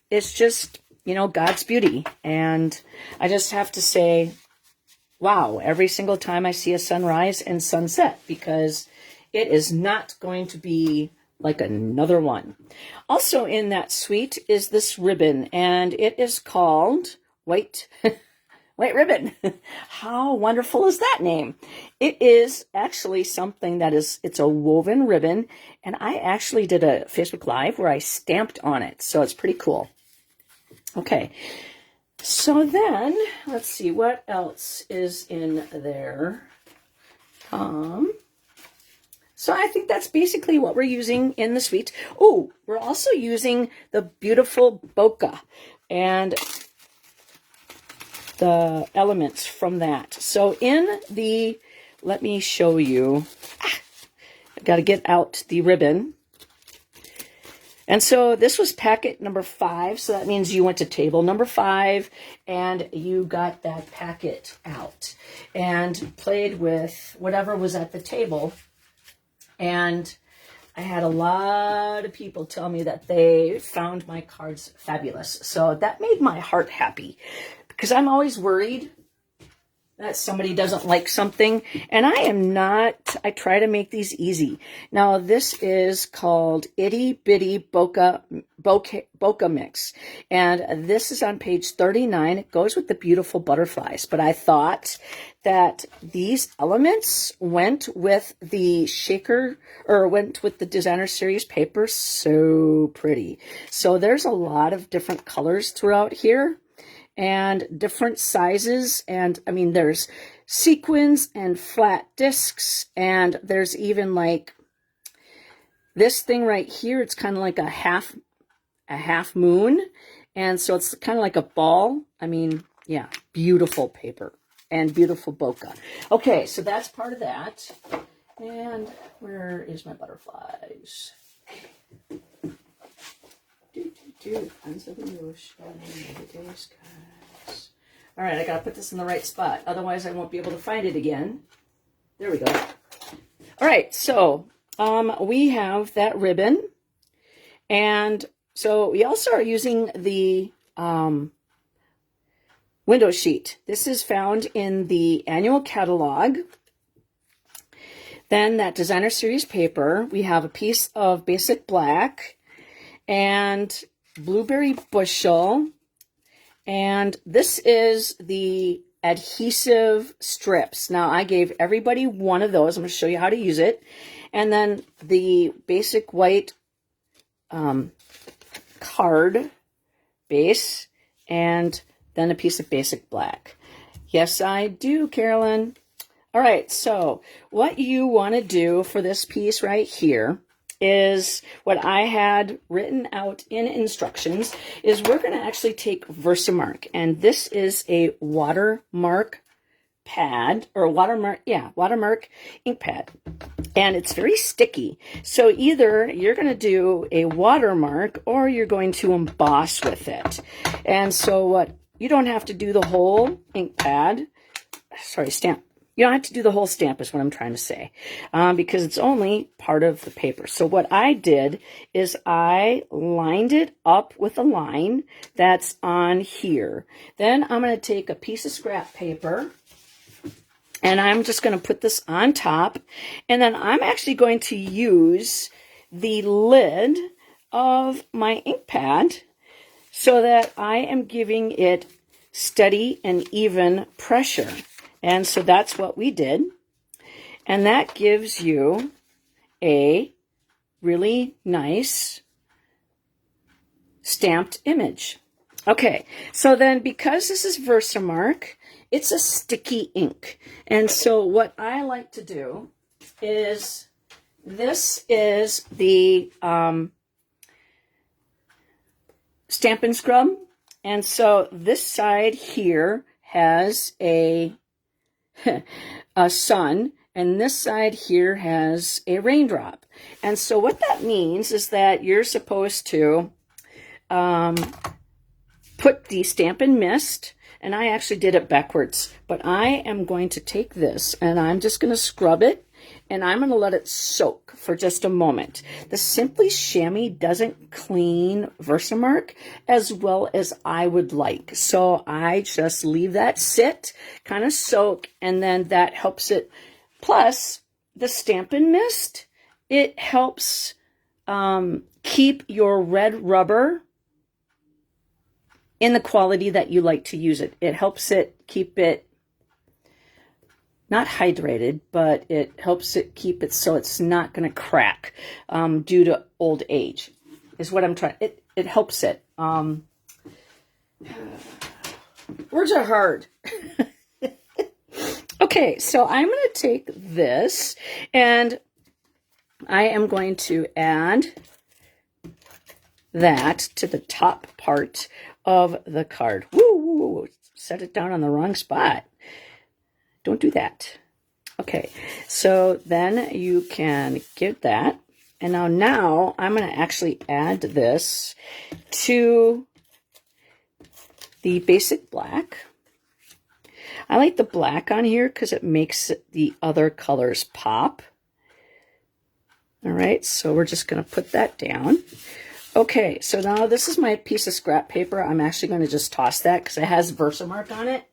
it's just, you know, God's beauty. And I just have to say, wow, every single time I see a sunrise and sunset, because it is not going to be like another one. Also in that suite is this ribbon, and it is called White Ribbon. How wonderful is that name? It is actually something that it's a woven ribbon, and I actually did a Facebook Live where I stamped on it, so it's pretty cool. Okay, so then let's see what else is in there. So I think that's basically what we're using in the suite. Oh, we're also using the beautiful bokeh and the elements from that. So in the, let me show you. I've got to get out the ribbon. And so this was packet number 5. So that means you went to table number 5 and you got that packet out and played with whatever was at the table. And I had a lot of people tell me that they found my cards fabulous. So that made my heart happy because I'm always worried that somebody doesn't like something. And I am not. I try to make these easy. Now, this is called Itty Bitty Bokeh Mix. And this is on page 39. It goes with the beautiful butterflies. But I thought that these elements went with the shaker, or went with the designer series paper. So pretty. So there's a lot of different colors throughout here, and different sizes. And I mean, there's sequins and flat discs, and there's even like this thing right here. It's kind of like a half moon, and so it's kind of like a ball. I mean, yeah, beautiful paper and beautiful bokeh. Okay, so that's part of that. And where is my butterflies? Friends of the ocean, everyday skies. All right, I gotta put this in the right spot. Otherwise, I won't be able to find it again. There we go. All right, so we have that ribbon. And so we also are using the window sheet. This is found in the annual catalog. Then that designer series paper, we have a piece of basic black and blueberry bushel, and this is the adhesive strips. Now, I gave everybody one of those. I'm going to show you how to use it. And then the basic white card base, and then a piece of basic black. Yes, I do, Carolyn. All right, so what you want to do for this piece right here is what I had written out in instructions is we're going to actually take Versamark, and this is a watermark pad, or watermark ink pad, and it's very sticky. So either you're going to do a watermark or you're going to emboss with it. And so what, you don't have to do the whole ink pad, stamp. You don't have to do the whole stamp is what I'm trying to say, because it's only part of the paper. So what I did is I lined it up with a line that's on here. Then I'm going to take a piece of scrap paper, and I'm just going to put this on top. And then I'm actually going to use the lid of my ink pad so that I am giving it steady and even pressure. And so that's what we did. And that gives you a really nice stamped image. Okay, so then because this is Versamark, it's a sticky ink. And so what I like to do is, this is the Stampin' Scrub. And so this side here has a sun, and this side here has a raindrop. And so what that means is that you're supposed to put the Stampin' Mist, and I actually did it backwards, but I am going to take this and I'm just going to scrub it, and I'm going to let it soak for just a moment. The Simply Chamois doesn't clean Versamark as well as I would like. So I just leave that sit, kind of soak, and then that helps it. Plus, the Stampin' Mist, it helps keep your red rubber in the quality that you like to use it. It helps it keep it not hydrated, but it helps it keep it so it's not going to crack due to old age, is what I'm trying. It helps it. Words are hard. Okay, so I'm going to take this and I am going to add that to the top part of the card. Woo, set it down on the wrong spot. Don't do that. Okay, so then you can get that, And now I'm going to actually add this to the basic black. I like the black on here because it makes the other colors pop. All right, so we're just going to put that down. Okay, so now this is my piece of scrap paper. I'm actually going to just toss that because it has Versamark on it.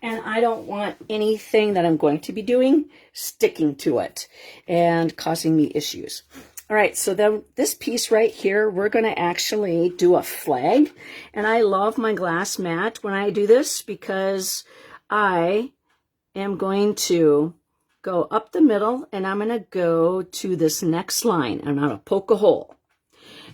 And I don't want anything that I'm going to be doing sticking to it and causing me issues. All right, so then this piece right here, we're going to actually do a flag. And I love my glass mat when I do this because I am going to go up the middle and I'm going to go to this next line and I'm going to poke a hole.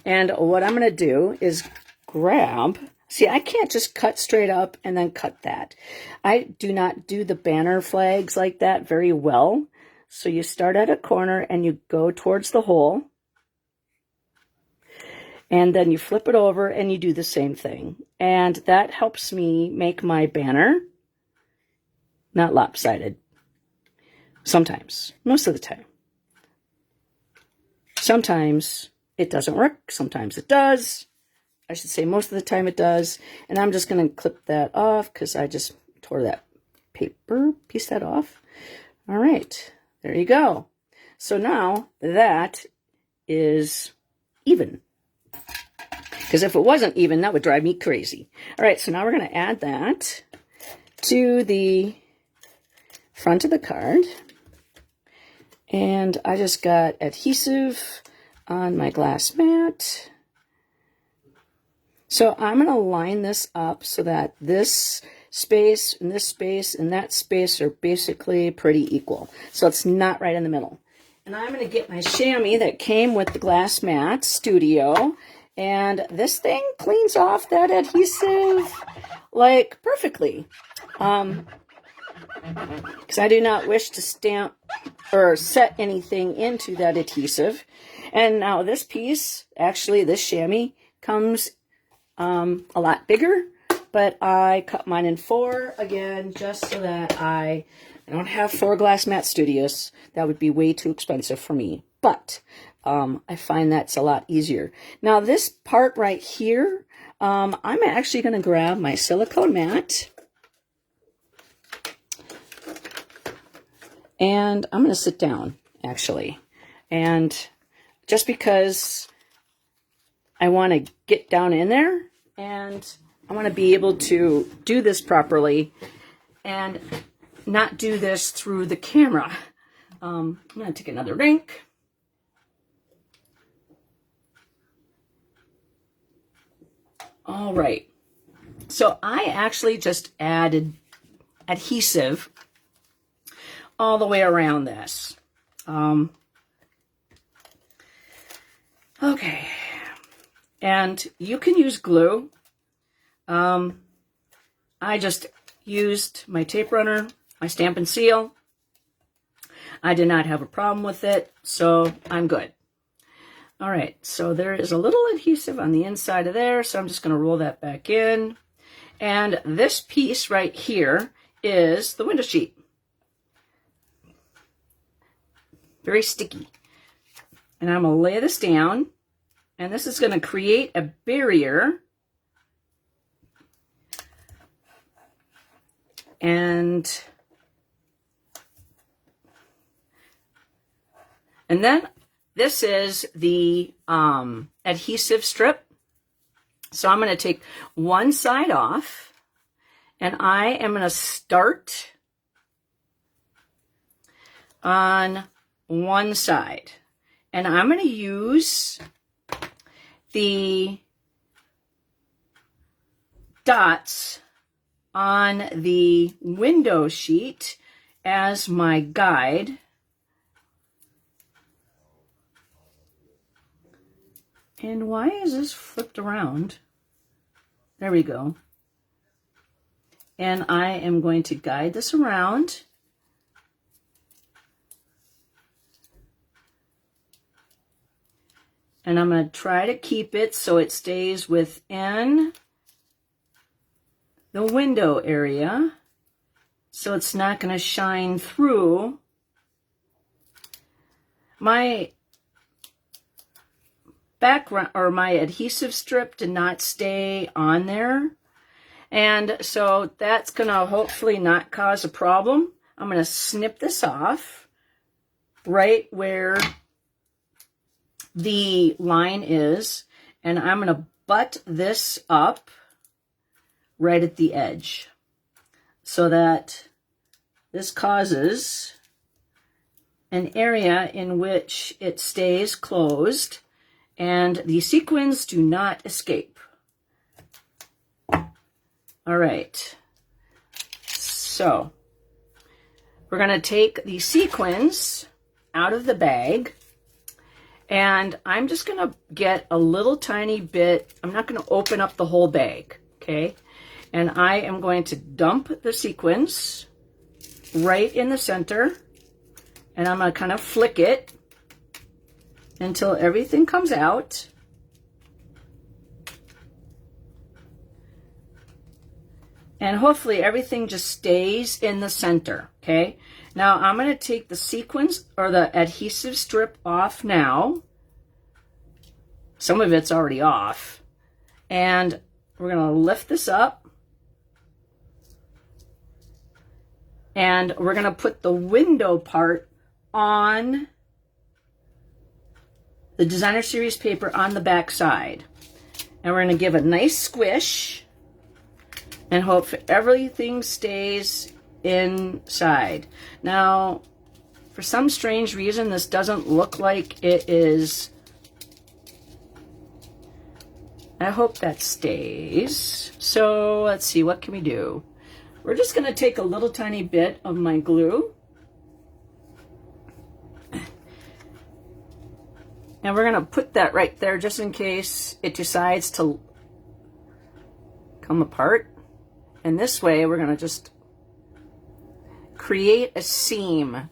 And what I'm going to do is grab, see, I can't just cut straight up and then cut that. I do not do the banner flags like that very well. So you start at a corner and you go towards the hole. And then you flip it over and you do the same thing. And that helps me make my banner not lopsided. Sometimes, most of the time. Sometimes it doesn't work. Sometimes it does. I should say most of the time it does. And I'm just going to clip that off because I just tore that paper piece that off. All right, there you go. So now that is even. Because if it wasn't even, that would drive me crazy. All right, so now we're going to add that to the front of the card. And I just got adhesive on my glass mat. So I'm going to line this up so that this space and this space and that space are basically pretty equal. So it's not right in the middle. And I'm going to get my chamois that came with the glass mat studio. And this thing cleans off that adhesive like perfectly. Because I do not wish to stamp or set anything into that adhesive. And now this piece, actually this chamois, comes a lot bigger, but I cut mine in 4 again, just so that I don't have 4 glass mat studios. That would be way too expensive for me. But I find that's a lot easier. Now this part right here, I'm actually going to grab my silicone mat. And I'm going to sit down, actually. And just because I want to get down in there and I want to be able to do this properly and not do this through the camera. I'm going to take another drink. All right. So I actually just added adhesive all the way around this. Okay. And you can use glue. I just used my tape runner, my Stampin' Seal. I did not have a problem with it, so I'm good. All right, so there is a little adhesive on the inside of there, so I'm just going to roll that back in. And this piece right here is the window sheet. Very sticky. And I'm going to lay this down, and this is going to create a barrier. And then this is the adhesive strip. So I'm going to take one side off, and I am going to start on one side. And I'm going to use the dots on the window sheet as my guide. And why is this flipped around? There we go. And I am going to guide this around. And I'm going to try to keep it so it stays within the window area, so it's not going to shine through. My background or my adhesive strip did not stay on there. And so that's going to hopefully not cause a problem. I'm going to snip this off right where the line is, and I'm going to butt this up right at the edge so that this causes an area in which it stays closed and the sequins do not escape. All right, so we're going to take the sequins out of the bag, and I'm just going to get a little tiny bit. I'm not going to open up the whole bag, okay? And I am going to dump the sequins right in the center, and I'm going to kind of flick it until everything comes out. And hopefully everything just stays in the center, okay? Now I'm going to take the sequins or the adhesive strip off now. Some of it's already off. And we're going to lift this up. And we're going to put the window part on the Designer Series paper on the back side. And we're going to give a nice squish and hope everything stays inside. Now, for some strange reason, this doesn't look like it is. I hope that stays. So let's see, what can we do? We're just going to take a little tiny bit of my glue. And we're going to put that right there just in case it decides to come apart. And this way, we're going to just create a seam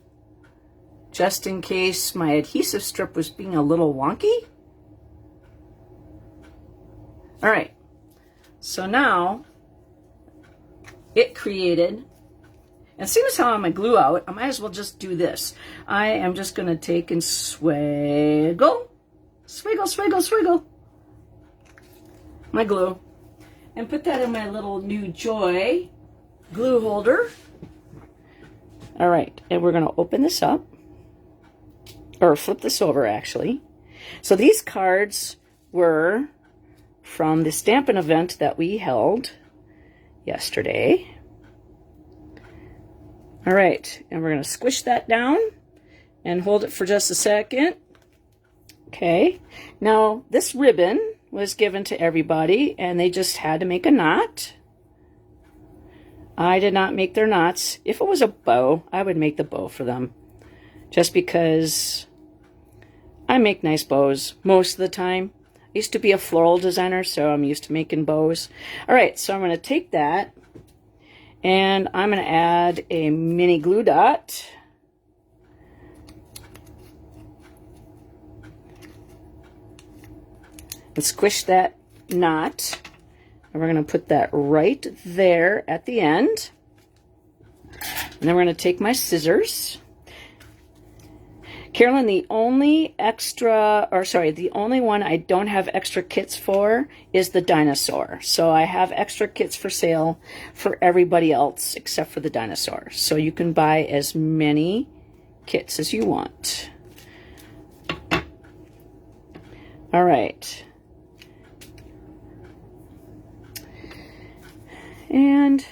just in case my adhesive strip was being a little wonky. All right, so now it created, and seeing as how I have my glue out, I might as well just do this. I am just going to take and swiggle, swiggle, swiggle, swiggle my glue. And put that in my little new Joy glue holder. All right, and we're going to open this up, or flip this over actually. So these cards were from the Stampin' Event that we held yesterday. All right, and we're going to squish that down and hold it for just a second. Okay, now this ribbon was given to everybody, and they just had to make a knot. I did not make their knots. If it was a bow, I would make the bow for them, just because I make nice bows most of the time. I used to be a floral designer, so I'm used to making bows. All right, so I'm going to take that, and I'm going to add a mini glue dot. And squish that knot, and we're going to put that right there at the end. And then we're going to take my scissors. Carolyn, the only one I don't have extra kits for is the dinosaur. So I have extra kits for sale for everybody else except for the dinosaur. So you can buy as many kits as you want. All right. And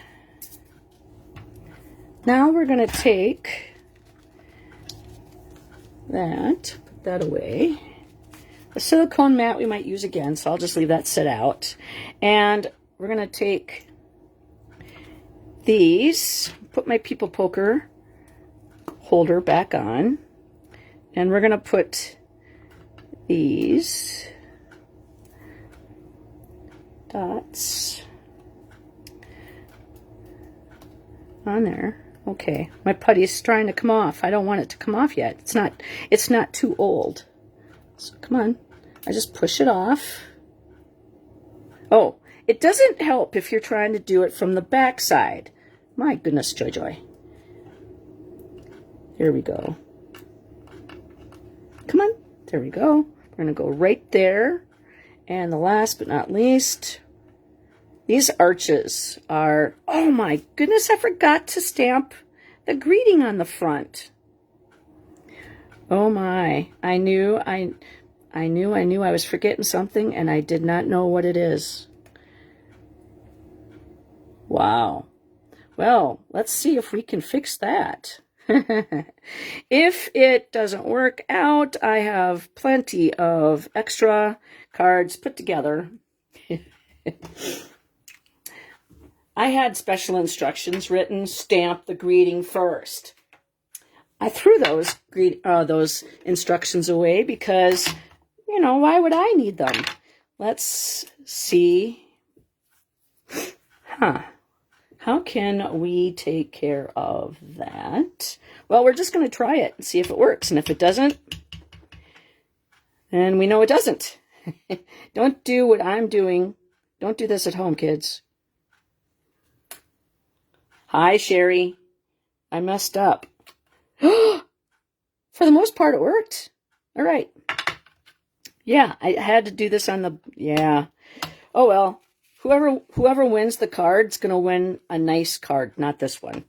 now we're going to take that, put that away. The silicone mat we might use again, so I'll just leave that set out. And we're going to take these, put my people poker holder back on, and we're going to put these dots on there. Okay, my putty is trying to come off. I don't want it to come off yet. It's not too old. So come on. I just push it off. Oh, it doesn't help if you're trying to do it from the back side. My goodness, Joy. Here we go. Come on. There we go. We're going to go right there. And the last but not least, these arches are, oh my goodness, I forgot to stamp the greeting on the front. Oh my, I knew I was forgetting something and I did not know what it is. Wow. Well, let's see if we can fix that. If it doesn't work out, I have plenty of extra cards put together. I had special instructions written, stamp the greeting first. I threw those instructions away because, you know, why would I need them? Let's see. How can we take care of that? Well, we're just going to try it and see if it works. And if it doesn't, then we know it doesn't. Don't do what I'm doing. Don't do this at home, kids. Hi, Sherry. I messed up. For the most part, it worked. All right. Yeah, I had to do this on the... Yeah. Oh, well. Whoever wins the card's going to win a nice card, not this one.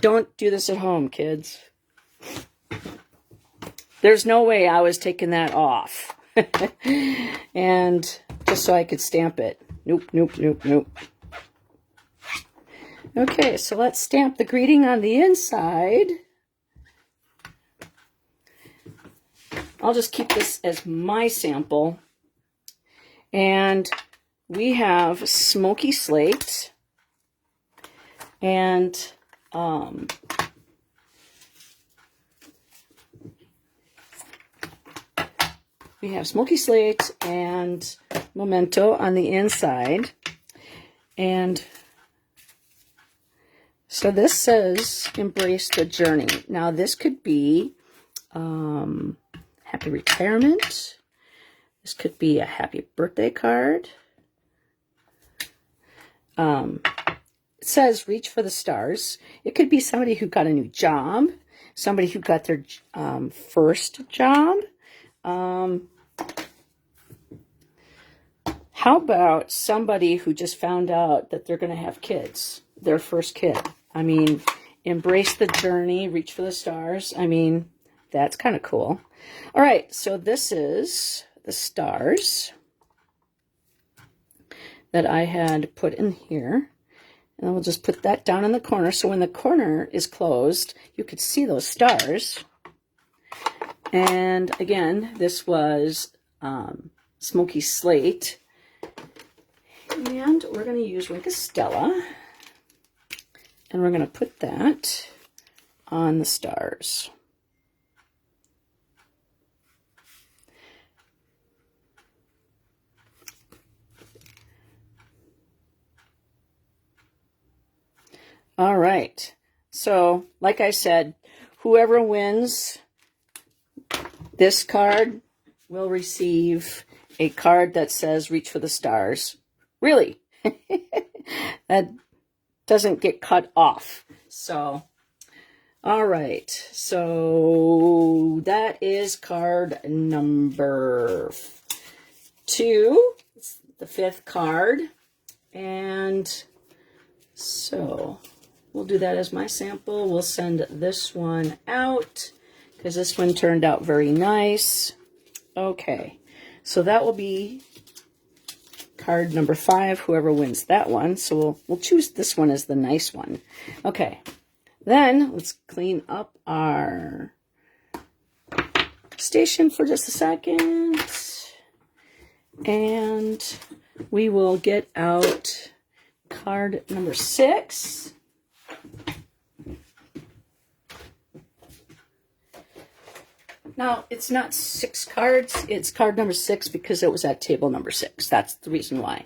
Don't do this at home, kids. There's no way I was taking that off. And just so I could stamp it. Nope, nope, nope, nope. Okay, so let's stamp the greeting on the inside. I'll just keep this as my sample. And we have Smoky Slate. And we have Smoky Slate and Memento on the inside. And so this says, embrace the journey. Now this could be happy retirement. This could be a happy birthday card. It says reach for the stars. It could be somebody who got a new job, somebody who got their first job. How about somebody who just found out that they're going to have kids, their first kid? I mean, embrace the journey, reach for the stars. I mean, that's kind of cool. All right, so this is the stars that I had put in here. And we'll just put that down in the corner. So when the corner is closed, you could see those stars. And again, this was Smoky Slate. And we're going to use Rincastella. And we're going to put that on the stars. All right. So, like I said, whoever wins this card will receive a card that says reach for the stars. Really. That doesn't get cut off. So, all right. So, that is card number 2. It's the 5th card. And so we'll do that as my sample. We'll send this one out because this one turned out very nice. Okay, so that will be card number 5, whoever wins that one. So we'll choose this one as the nice one. Okay, then let's clean up our station for just a second. And we will get out card number 6. Now, it's not 6 cards. It's card number 6 because it was at table number 6. That's the reason why.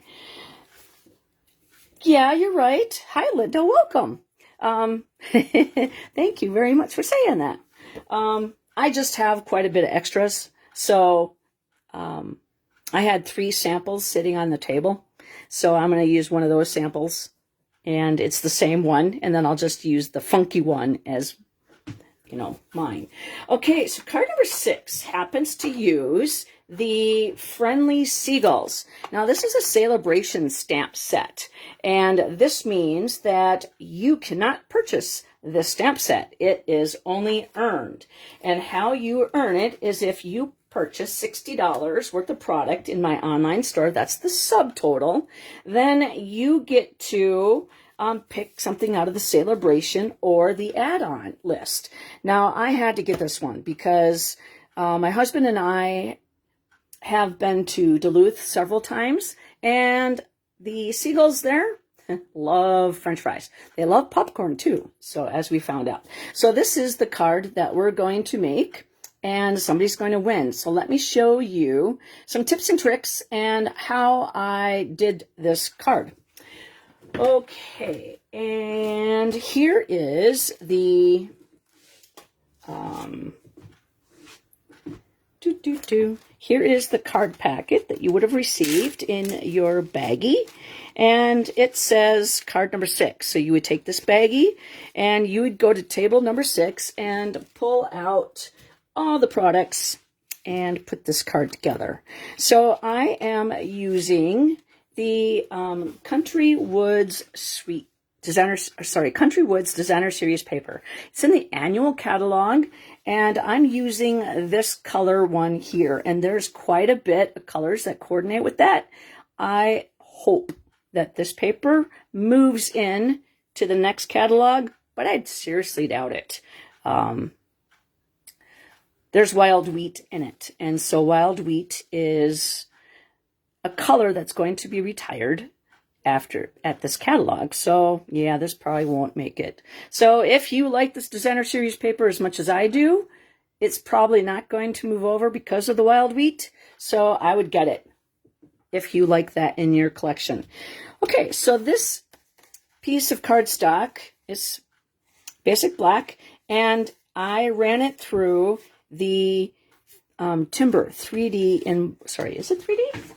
Yeah, you're right. Hi, Linda. Welcome. Thank you very much for saying that. I just have quite a bit of extras. So I had 3 samples sitting on the table. So I'm going to use one of those samples. And it's the same one. And then I'll just use the funky one as you know, mine. Okay, so card number 6 happens to use the Friendly Seagulls. Now, this is a celebration stamp set, and this means that you cannot purchase this stamp set. It is only earned. And how you earn it is if you purchase $60 worth of product in my online store, that's the subtotal, then you get to pick something out of the celebration or the add-on list. Now, I had to get this one because my husband and I have been to Duluth several times, and the seagulls there love French fries. They love popcorn too, so as we found out. So this is the card that we're going to make, and somebody's going to win. So let me show you some tips and tricks and how I did this card. Okay, and here is the here is the card packet that you would have received in your baggie, and it says card number 6. So you would take this baggie and you would go to table number 6 and pull out all the products and put this card together. So I am using the Country Woods Designer Series paper. It's in the annual catalog, and I'm using this color one here, and there's quite a bit of colors that coordinate with that. I hope that this paper moves in to the next catalog, but I'd seriously doubt it. There's wild wheat in it, and so wild wheat is a color that's going to be retired at this catalog. So yeah, this probably won't make it. So if you like this Designer Series paper as much as I do, it's probably not going to move over because of the wild wheat. So I would get it if you like that in your collection. Okay, so this piece of cardstock is basic black, and I ran it through the Timber 3D is it 3D?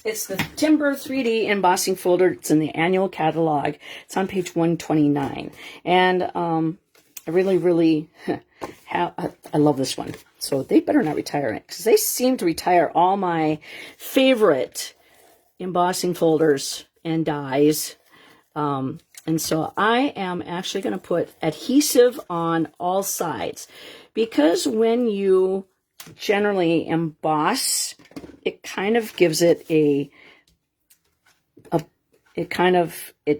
It's the Timber 3D embossing folder. It's in the annual catalog. It's on page 129. And I really I love this one. So they better not retire it, because they seem to retire all my favorite embossing folders and dies. And so I am actually going to put adhesive on all sides, because when you generally emboss, it kind of gives it it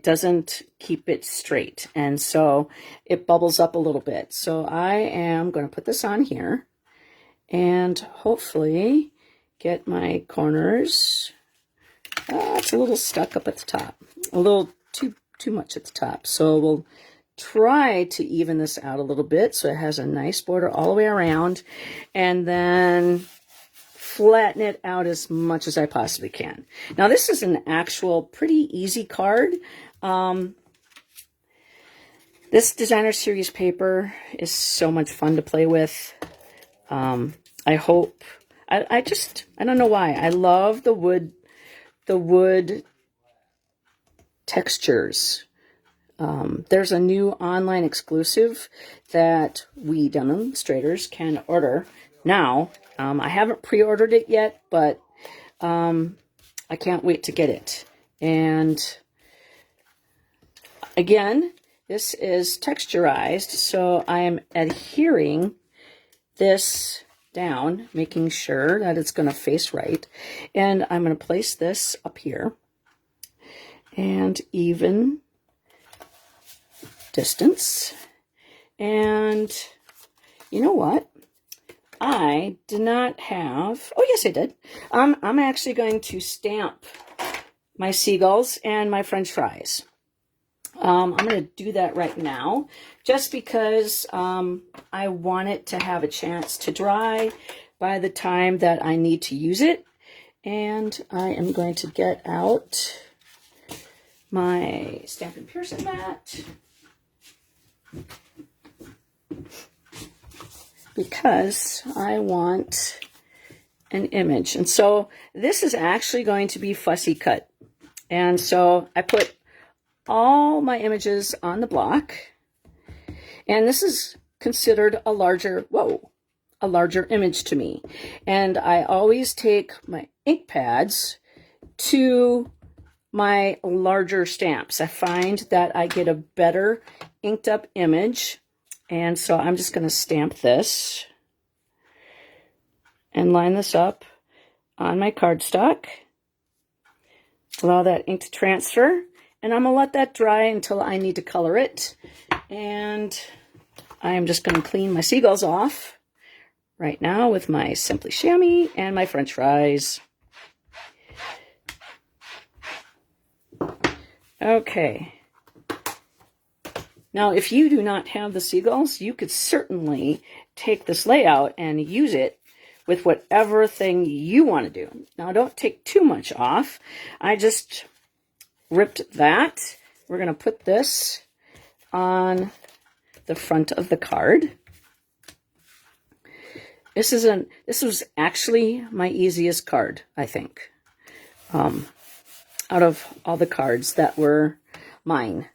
doesn't keep it straight, and so it bubbles up a little bit. So I am going to put this on here and hopefully get my corners. It's a little stuck up at the top, a little too much at the top, so we'll try to even this out a little bit so it has a nice border all the way around, and then flatten it out as much as I possibly can. Now, this is an actual pretty easy card. This Designer Series paper is so much fun to play with. I hope, I don't know why. I love the wood textures. There's a new online exclusive that we demonstrators can order now. I haven't pre-ordered it yet, but I can't wait to get it. And again, this is texturized, so I am adhering this down, making sure that it's going to face right. And I'm going to place this up here and even distance. And you know what? I did not have, oh yes I did. I'm actually going to stamp my seagulls and my French fries. I'm going to do that right now, just because I want it to have a chance to dry by the time that I need to use it. And I am going to get out my Stampin' Pearson mat, because I want an image. And so this is actually going to be fussy cut. And so I put all my images on the block. And this is considered a larger image to me. And I always take my ink pads to my larger stamps. I find that I get a better inked up image. And so I'm just going to stamp this and line this up on my cardstock. Allow that ink to transfer. And I'm going to let that dry until I need to color it. And I'm just going to clean my seagulls off right now with my Simply Chamois and my French fries. Okay. Now, if you do not have the seagulls, you could certainly take this layout and use it with whatever thing you want to do. Now, don't take too much off. I just ripped that. We're going to put this on the front of the card. This was actually my easiest card, I think, out of all the cards that were mine.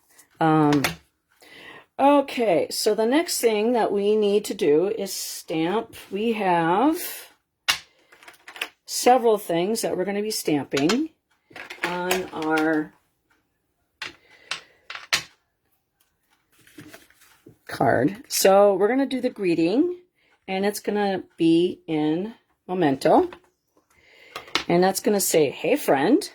Okay, so the next thing that we need to do is stamp. We have several things that we're going to be stamping on our card. So we're going to do the greeting, and it's going to be in Memento. And that's going to say, "Hey, friend."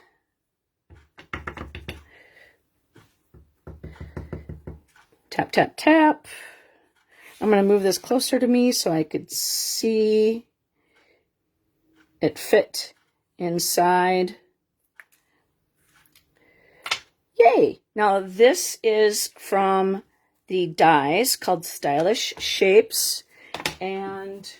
Tap, tap, tap. I'm going to move this closer to me so I could see it fit inside. Yay! Now this is from the dies called Stylish Shapes, and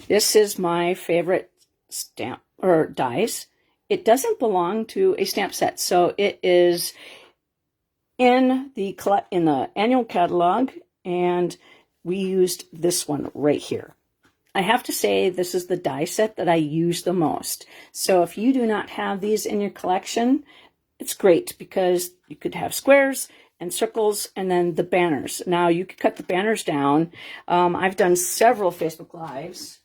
this is my favorite stamp or dies. It doesn't belong to a stamp set, so it is in the annual catalog, and we used this one right here. I have to say this is the die set that I use the most. So if you do not have these in your collection, it's great because you could have squares and circles and then the banners. Now you could cut the banners down. I've done several Facebook Lives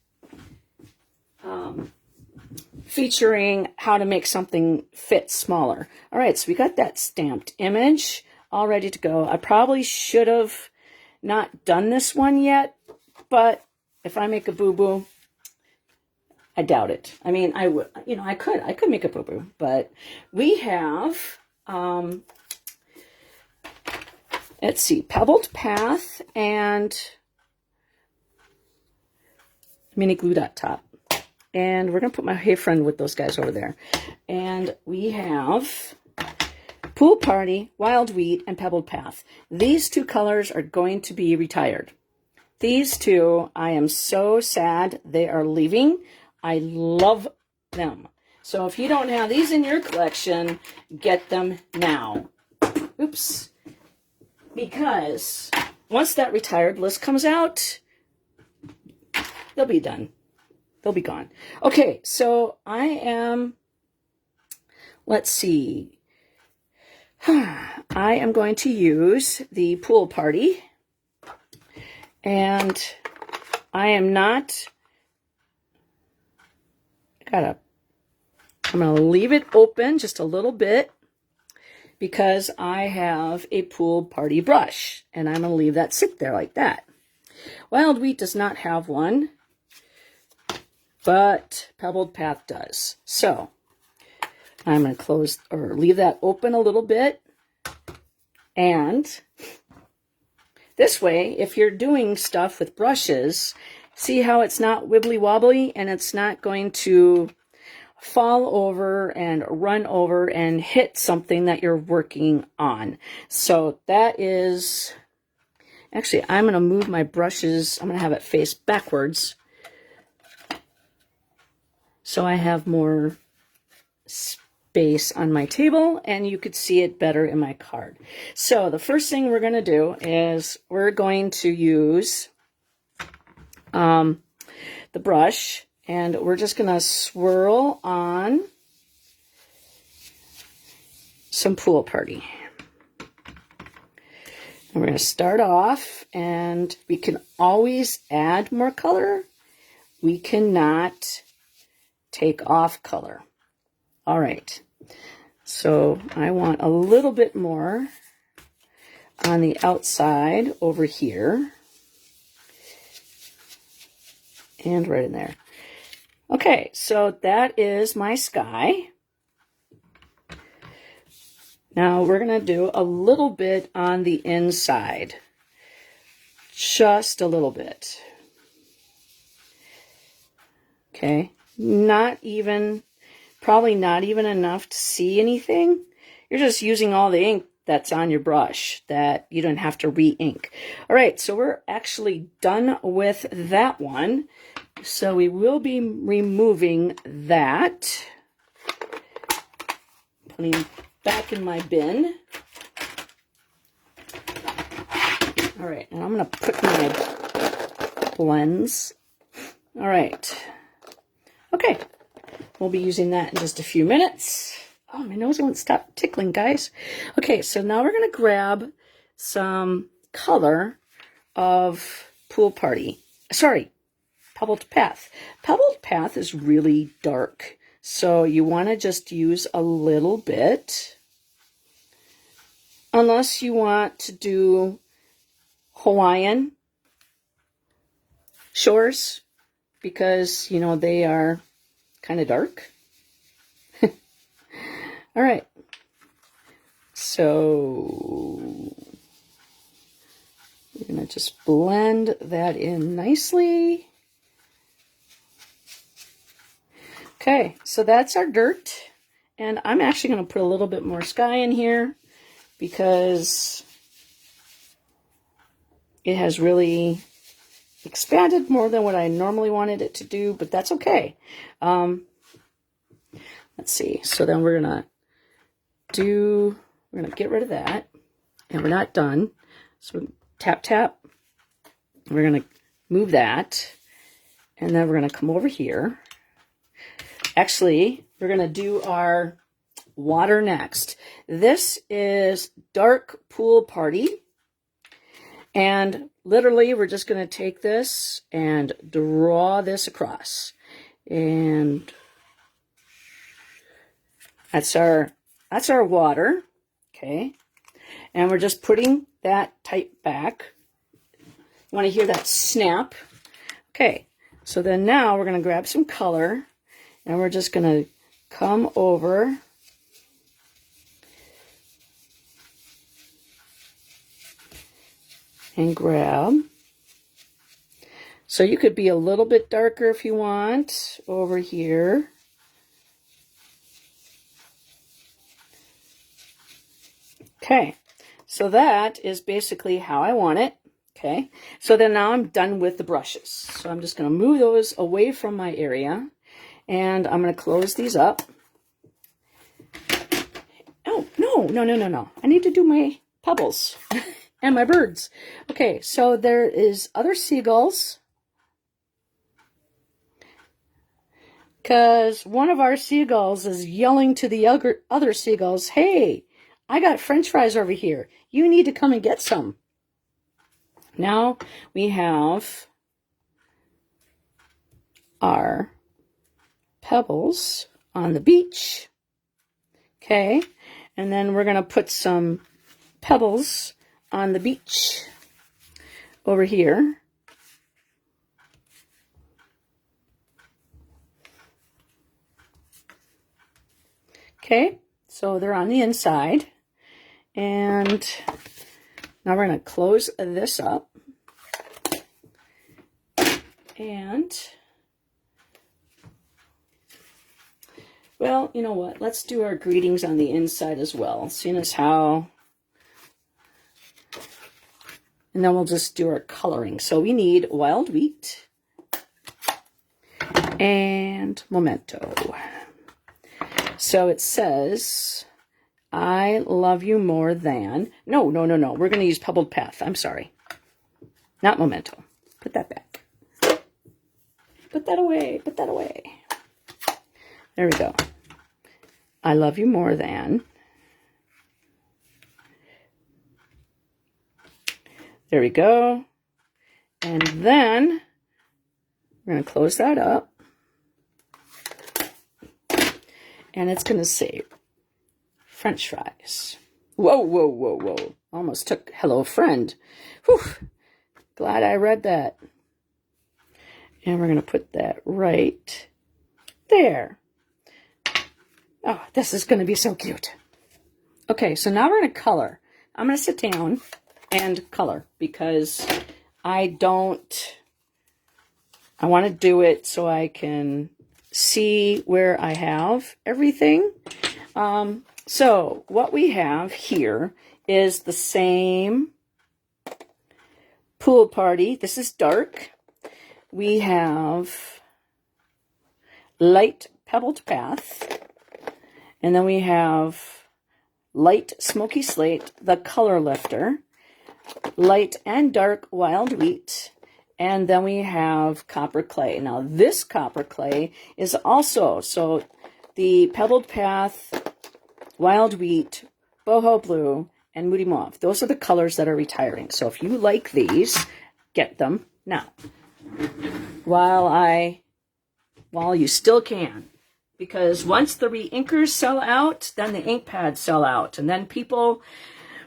featuring how to make something fit smaller. All right, so we got that stamped image all ready to go. I probably should have not done this one yet, but if I make a boo-boo, I doubt it. I mean, I would, I could make a boo-boo, but we have, let's see, Pebbled Path and Mini Glue Dot Top. And we're going to put my Hey Friend with those guys over there. And we have Pool Party, Wild Wheat, and Pebbled Path. These two colors are going to be retired. These two, I am so sad they are leaving. I love them. So if you don't have these in your collection, get them now. Oops. Because once that retired list comes out, they'll be done. They'll be gone. Okay, so I am, let's see. I am going to use the Pool Party. And I am not, I'm going to leave it open just a little bit because I have a Pool Party brush. And I'm going to leave that sit there like that. Wild Wheat does not have one, but Pebbled Path does. So I'm going to close or leave that open a little bit. And this way, if you're doing stuff with brushes, see how it's not wibbly wobbly and it's not going to fall over and run over and hit something that you're working on. So that is, actually, I'm going to move my brushes. I'm going to have it face backwards so I have more space on my table and you could see it better in my card. So the first thing we're going to do is we're going to use the brush and we're just going to swirl on some Pool Party. And we're going to start off, and we can always add more color. We cannot take off color. All right. So I want a little bit more on the outside over here. And right in there. Okay, so that is my sky. Now we're going to do a little bit on the inside. Just a little bit. Okay, probably not even enough to see anything. You're just using all the ink that's on your brush that you don't have to re-ink. All right, so we're actually done with that one. So we will be removing that. Putting it back in my bin. All right, and I'm going to put my blends. All right. Okay, we'll be using that in just a few minutes. Oh, my nose won't stop tickling, guys. Okay, so now we're going to grab some color of Pool Party. Sorry, Pebbled Path. Pebbled Path is really dark, so you want to just use a little bit. Unless you want to do Hawaiian shores, because, you know, they are kind of dark. All right. So we're going to just blend that in nicely. Okay, so that's our dirt. And I'm actually going to put a little bit more sky in here because it has really expanded more than what I normally wanted it to do, but that's okay. Let's see. So then we're going to get rid of that, and we're not done. So tap, tap. We're going to move that, and then we're going to come over here. Actually, we're going to do our water next. This is Dark Pool Party. And literally, we're just going to take this and draw this across. And that's our water. Okay. And we're just putting that tight back. You want to hear that snap? Okay. So then now we're going to grab some color, and we're just going to come over and grab. So you could be a little bit darker if you want over here. Okay, so that is basically how I want it. Okay, so then now I'm done with the brushes. So I'm just going to move those away from my area, and I'm going to close these up. Oh, no. I need to do my pebbles. And my birds. Okay, so there is other seagulls. Because one of our seagulls is yelling to the other seagulls, hey, I got French fries over here. You need to come and get some. Now we have our pebbles on the beach. Okay, and then we're going to put some pebbles on the beach over here. Okay, so they're on the inside. And now we're going to close this up. And, well, you know what? Let's do our greetings on the inside as well, seeing as how. And then we'll just do our coloring. So we need wild wheat and memento. So it says, I love you more than. No. We're going to use Pebbled Path. I'm sorry. Not memento. Put that back. Put that away. Put that away. There we go. I love you more than. There we go. And then we're going to close that up. And it's going to say French fries. Whoa, whoa, whoa, whoa. Almost took hello friend. Whew. Glad I read that. And we're going to put that right there. Oh, this is going to be so cute. Okay, so now we're going to color. I'm going to sit down and color because I want to do it so I can see where I have everything. So what we have here is the same pool party. This is dark. We have light pebbled path. And then we have light smoky slate, the color lifter, light and dark wild wheat, and then we have copper clay. Now this copper clay is also, so the pebbled path, wild wheat, boho blue, and moody mauve. Those are the colors that are retiring. So if you like these, get them now. While you still can. Because once the re-inkers sell out, then the ink pads sell out. And then people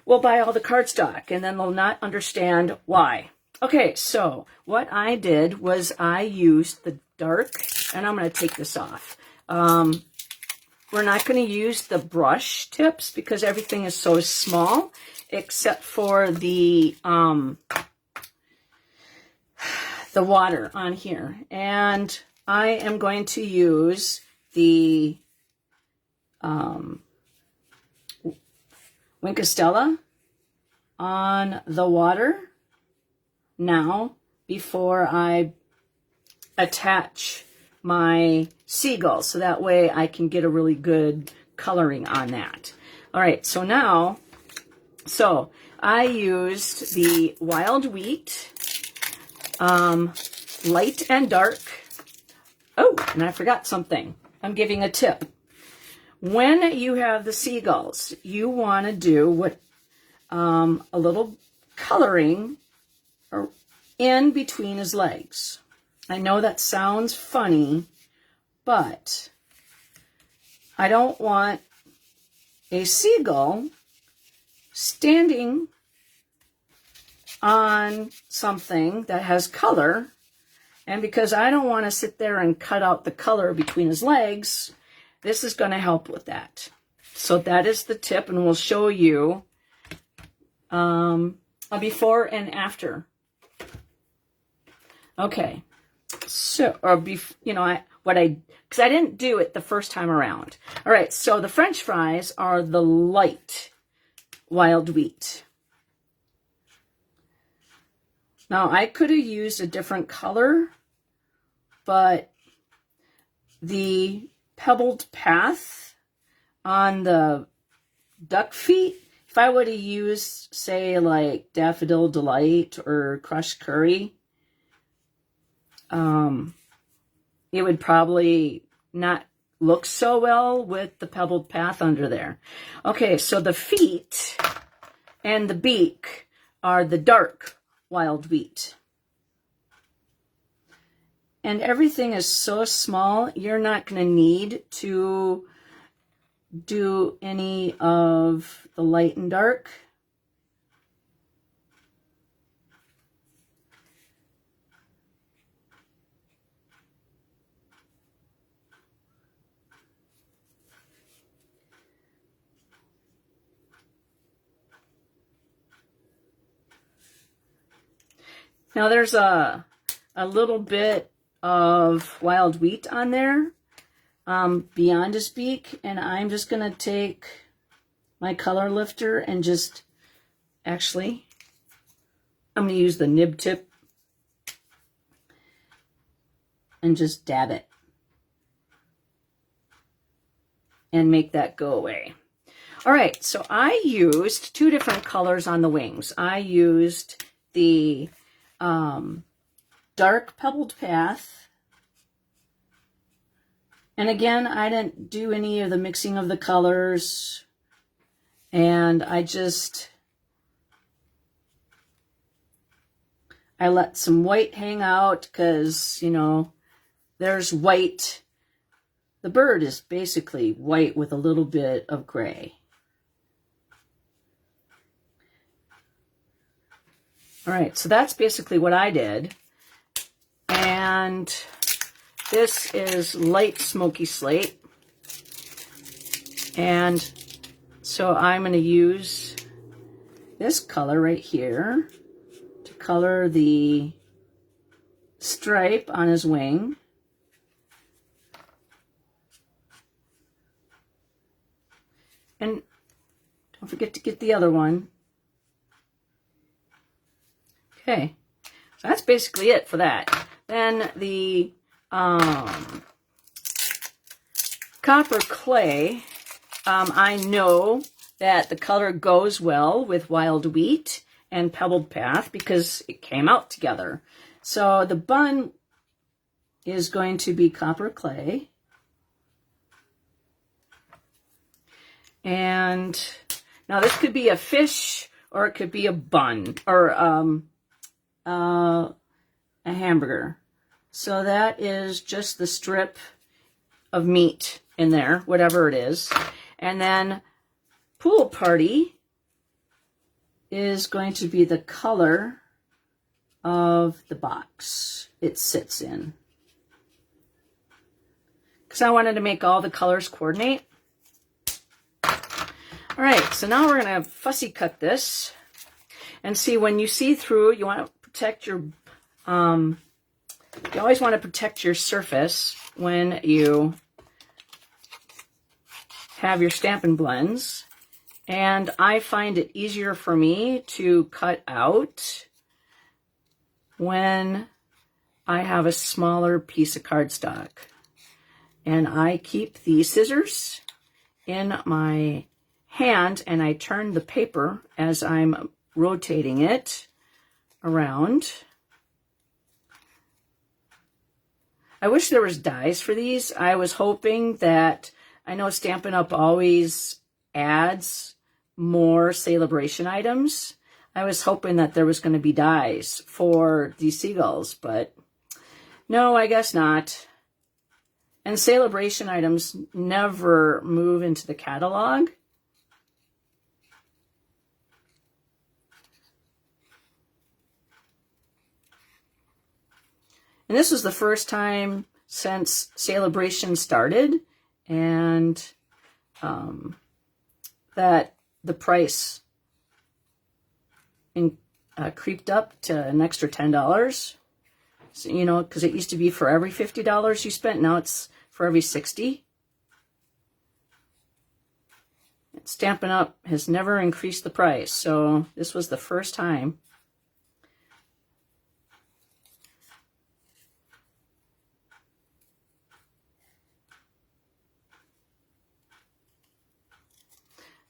will buy all the cardstock. And then they'll not understand why. Okay, so what I did was I used the dark, and I'm going to take this off. We're not going to use the brush tips because everything is so small, except for the water on here. And I am going to use the Winkostella on the water now before I attach my seagulls, so that way I can get a really good coloring on that. All right, so now, I used the wild wheat, light and dark. Oh, and I forgot something. I'm giving a tip. When you have the seagulls, you want to do a little coloring in between his legs. I know that sounds funny, but I don't want a seagull standing on something that has color. And because I don't want to sit there and cut out the color between his legs, this is going to help with that. So that is the tip, and we'll show you a before and after. Okay. So, because I didn't do it the first time around. All right, so the French fries are the light wild wheat. Now, I could have used a different color, but the pebbled path on the duck feet, if I would have used, say, like Daffodil Delight or Crushed Curry, it would probably not look so well with the pebbled path under there. Okay, so the feet and the beak are the dark wild wheat. And everything is so small, you're not going to need to do any of the light and dark. Now there's a little bit of wild wheat on there beyond his beak, and I'm just going to take my color lifter and just, actually, I'm going to use the nib tip and just dab it and make that go away. All right, so I used two different colors on the wings. I used the dark pebbled path, and again, I didn't do any of the mixing of the colors, and I just I let some white hang out because, you know, there's white. The bird is basically white with a little bit of gray. All right, so that's basically what I did. And this is light smoky slate. And so I'm going to use this color right here to color the stripe on his wing. And don't forget to get the other one. Okay, so that's basically it for that. Then the copper clay, I know that the color goes well with wild wheat and pebbled path because it came out together. So the bun is going to be copper clay. And now this could be a fish or it could be a bun or a hamburger. So that is just the strip of meat in there, whatever it is. And then Pool Party is going to be the color of the box it sits in. Because I wanted to make all the colors coordinate. All right, so now we're going to fussy cut this. And see, when you see through, you want to protect your, you always want to protect your surface when you have your Stampin' Blends. And I find it easier for me to cut out when I have a smaller piece of cardstock. And I keep the scissors in my hand and I turn the paper as I'm rotating it around. I wish there was dies for these. I was hoping that, I know Stampin' Up! Always adds more celebration items. I was hoping that there was going to be dies for these seagulls, but no, I guess not. And celebration items never move into the catalog. And this was the first time since Celebration started, and that the price creeped up to an extra $10. So, you know, because it used to be for every $50 you spent, now it's for every $60. Stampin' Up! Has never increased the price, so this was the first time.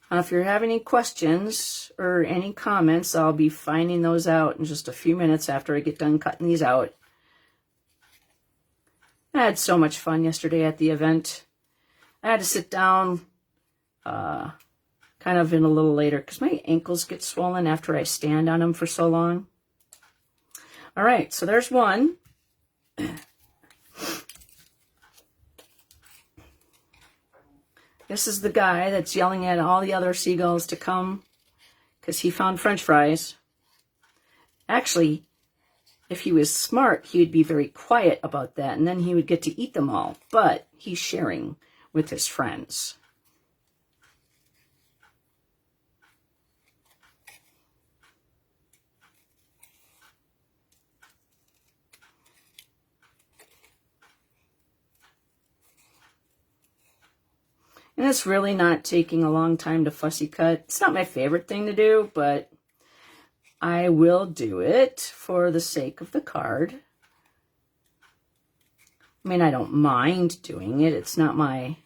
If you have any questions or any comments, I'll be finding those out in just a few minutes after I get done cutting these out. I had so much fun yesterday at the event. I had to sit down kind of in a little later because my ankles get swollen after I stand on them for so long. All right, so there's one. This is the guy that's yelling at all the other seagulls to come because he found French fries. Actually, if he was smart, he would be very quiet about that, and then he would get to eat them all. But he's sharing with his friends. And it's really not taking a long time to fussy cut. It's not my favorite thing to do, but I will do it for the sake of the card. I mean, I don't mind doing it. It's not my...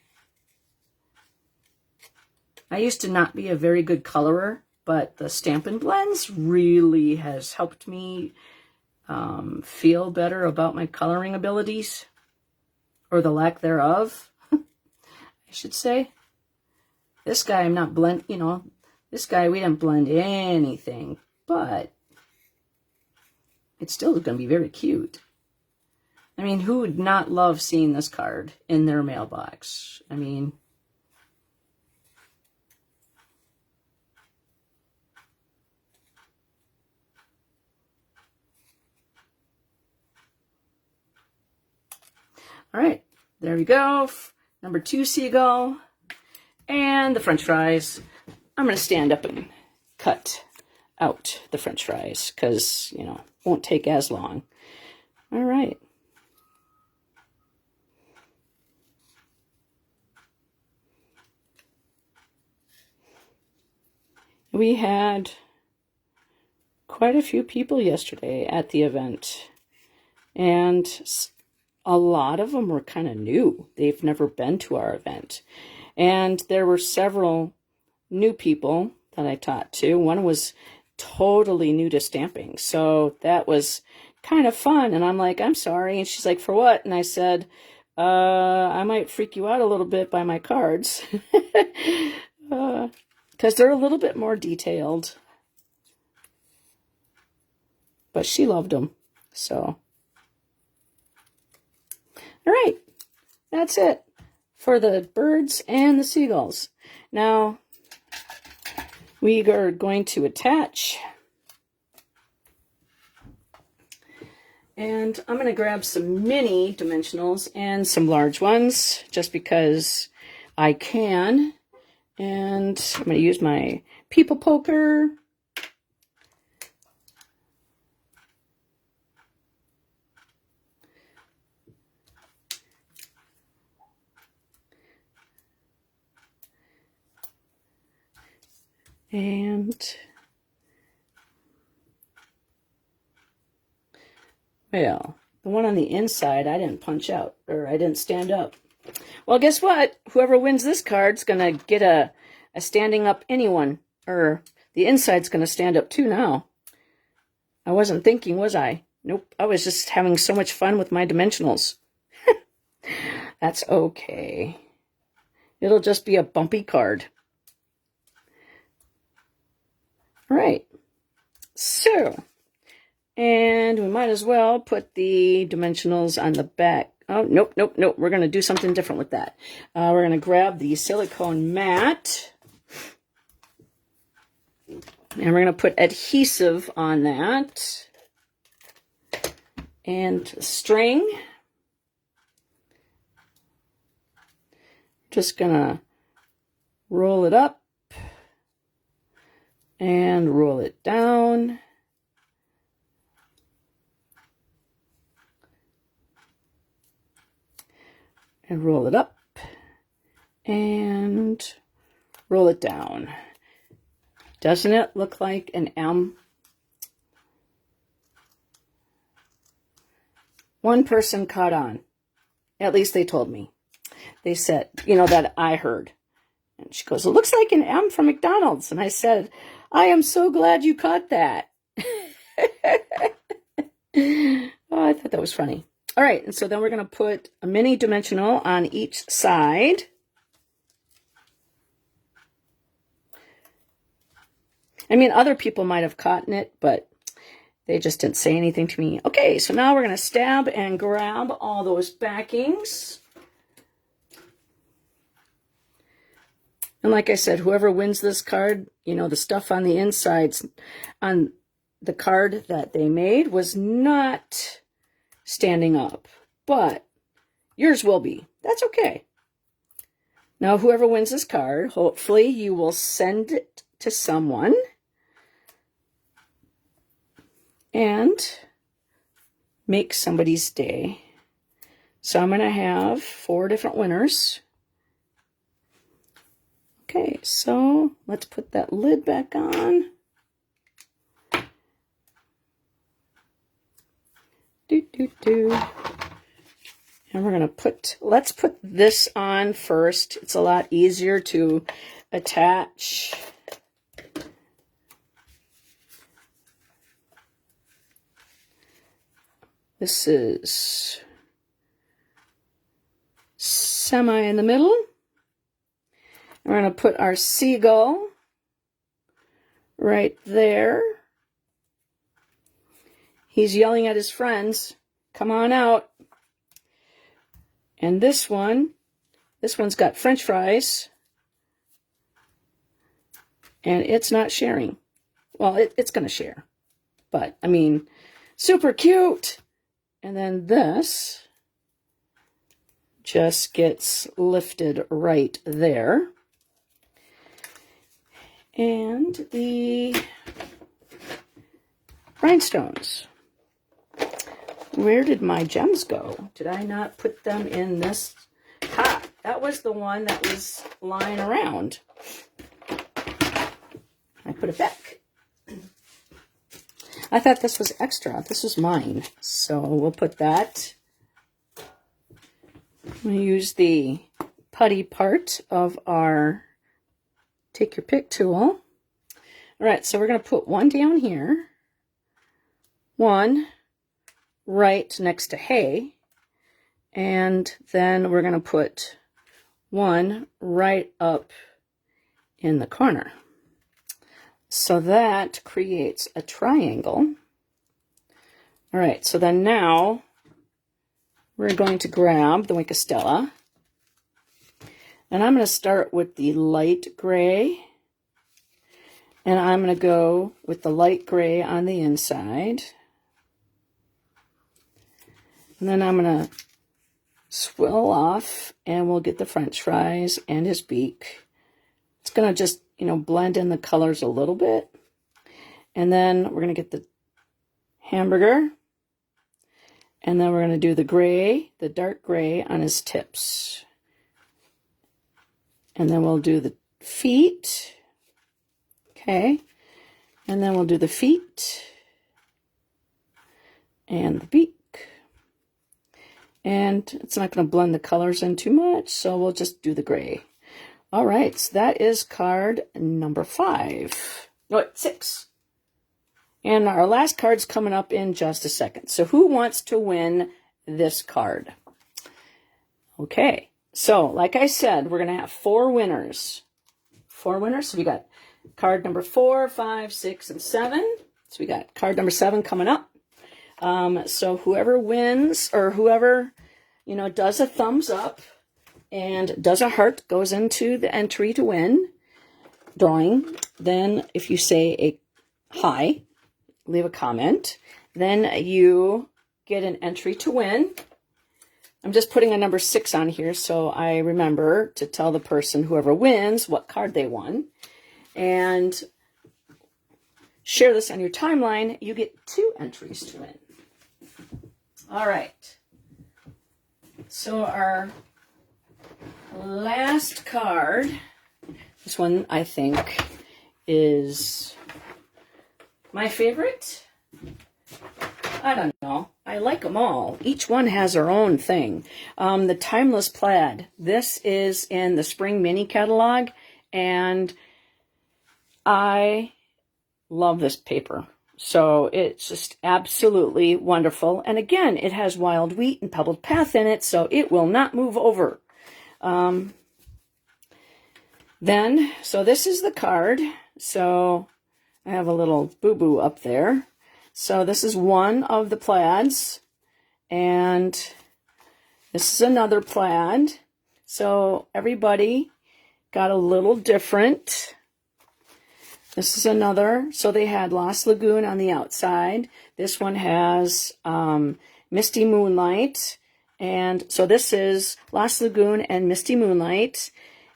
I used to not be a very good colorer, but the Stampin' Blends really has helped me feel better about my coloring abilities, or the lack thereof. I should say. This guy, I'm not blend, you know, this guy, we didn't blend anything, but it's still going to be very cute. I mean, who would not love seeing this card in their mailbox? I mean, all right, there we go. Number 2 seagull and the French fries. I'm going to stand up and cut out the French fries because, you know, it won't take as long. All right. We had quite a few people yesterday at the event, and a lot of them were kind of new. They've never been to our event. And there were several new people that I taught to. One was totally new to stamping, so that was kind of fun. And I'm like, I'm sorry. And she's like, for what? And I said, I might freak you out a little bit by my cards. Because they're a little bit more detailed. But she loved them. So, all right. That's it for the birds and the seagulls. Now, we are going to attach. And I'm going to grab some mini dimensionals and some large ones just because I can. And I'm going to use my people poker. And, well, the one on the inside, I didn't punch out, or I didn't stand up. Well, guess what? Whoever wins this card's going to get a standing up anyone, or the inside's going to stand up too now. I wasn't thinking, was I? Nope, I was just having so much fun with my dimensionals. That's okay. It'll just be a bumpy card. All right, so, and we might as well put the dimensionals on the back. Oh, nope, nope, nope. We're going to do something different with that. We're going to grab the silicone mat. And we're going to put adhesive on that. And string. Just going to roll it up. And roll it down. And roll it up. And roll it down. Doesn't it look like an M? One person caught on. At least they told me. They said, you know, that I heard. And she goes, it looks like an M from McDonald's. And I said, I am so glad you caught that. Oh, I thought that was funny. All right, and so then we're going to put a mini dimensional on each side. I mean, other people might have caught it, but they just didn't say anything to me. Okay, so now we're going to stab and grab all those backings. And like I said, whoever wins this card, you know, the stuff on the insides on the card that they made was not standing up. But yours will be. That's okay. Now, whoever wins this card, hopefully you will send it to someone. And make somebody's day. So I'm going to have 4 different winners. Okay, so let's put that lid back on. And we're going to let's put this on first. It's a lot easier to attach. This is semi in the middle. We're going to put our seagull right there. He's yelling at his friends, come on out. And this one's got French fries. And it's not sharing. Well, it's going to share. But, I mean, super cute. And then this just gets lifted right there. And the rhinestones. Where did my gems go? Did I not put them in this? Ha! That was the one that was lying around. I put it back. I thought this was extra. This was mine. So we'll put that. We'll use the putty part of our take your pick tool. All right, so we're going to put one down here. One right next to hay. And then we're going to put one right up in the corner. So that creates a triangle. All right, so then now we're going to grab the Wink of Stella. And I'm going to start with the light gray. And I'm going to go with the light gray on the inside. And then I'm going to swivel off and we'll get the French fries and his beak. It's going to just, blend in the colors a little bit. And then we're going to get the hamburger. And then we're going to do the gray, the dark gray on his tips. And then we'll do the feet. Okay. And then we'll do the feet and the beak. And it's not going to blend the colors in too much, so we'll just do the gray. All right, so that is card number 5. No, 6. And our last card's coming up in just a second. So who wants to win this card? Okay, so like I said, we're going to have 4 winners. 4 winners. So we got card number 4, 5, 6, and 7. So we got card number 7 coming up. So whoever wins, or whoever, does a thumbs up and does a heart, goes into the entry to win drawing. Then if you say a hi, leave a comment, then you get an entry to win. I'm just putting a number 6 on here so I remember to tell the person, whoever wins, what card they won. And share this on your timeline. You get 2 entries to win. All right. So our last card, this one I think is my favorite. I don't know. I like them all. Each one has their own thing. The Timeless Plaid. This is in the Spring Mini Catalog, and I love this paper. So it's just absolutely wonderful. And again, it has wild wheat and pebbled path in it, so it will not move over. So this is the card. So I have a little boo-boo up there. So this is one of the plaids, and this is another plaid. So everybody got a little different. This is another. So they had Lost Lagoon on the outside. This one has Misty Moonlight. And so this is Lost Lagoon and Misty Moonlight.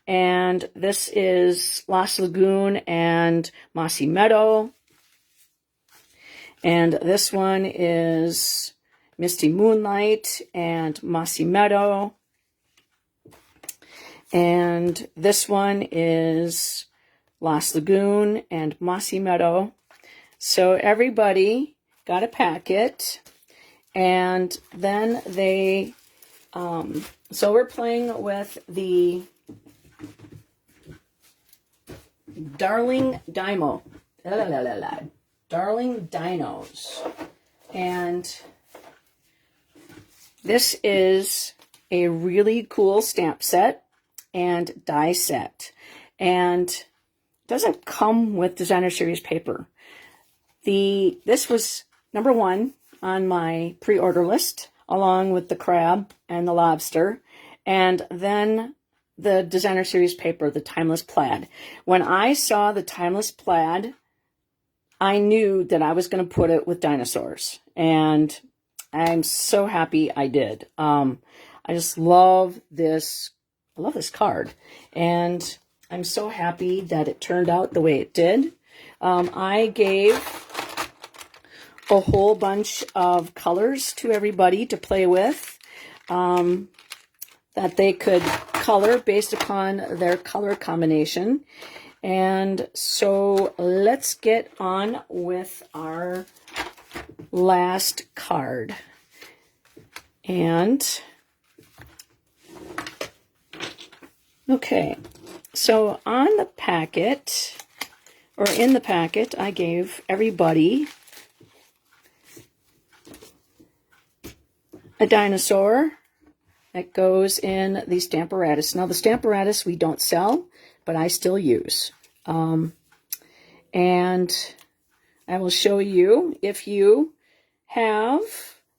And this is Lost Lagoon and Mossy Meadow. And this one is Misty Moonlight and Mossy Meadow. And this one is Lost Lagoon and Mossy Meadow. So everybody got a packet, and then they, so we're playing with the Darling Dino. Darling Dinos. And this is a really cool stamp set and die set. And it doesn't come with Designer Series paper. This was number 1 on my pre-order list, along with the crab and the lobster, and then the designer series paper, the Timeless Plaid. When I saw the Timeless Plaid, I knew that I was going to put it with dinosaurs, and I'm so happy I did. I just love this. I love this card, and I'm so happy that it turned out the way it did. I gave a whole bunch of colors to everybody to play with, that they could color based upon their color combination. And so let's get on with our last card. And okay, so on the packet, or in the packet, I gave everybody a dinosaur that goes in the Stamparatus. Now, the Stamparatus we don't sell, but I still use. And I will show you, if you have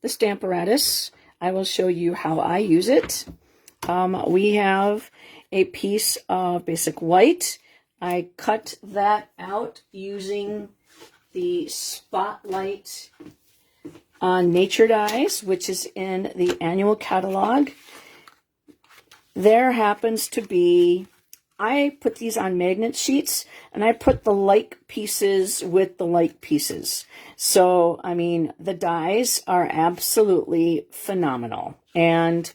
the Stamparatus, I will show you how I use it. We have a piece of basic white. I cut that out using the Spotlight Nature Dies, which is in the annual catalog. There happens to be, I put these on magnet sheets, and I put the like pieces with the like pieces. So, I mean, the dies are absolutely phenomenal. And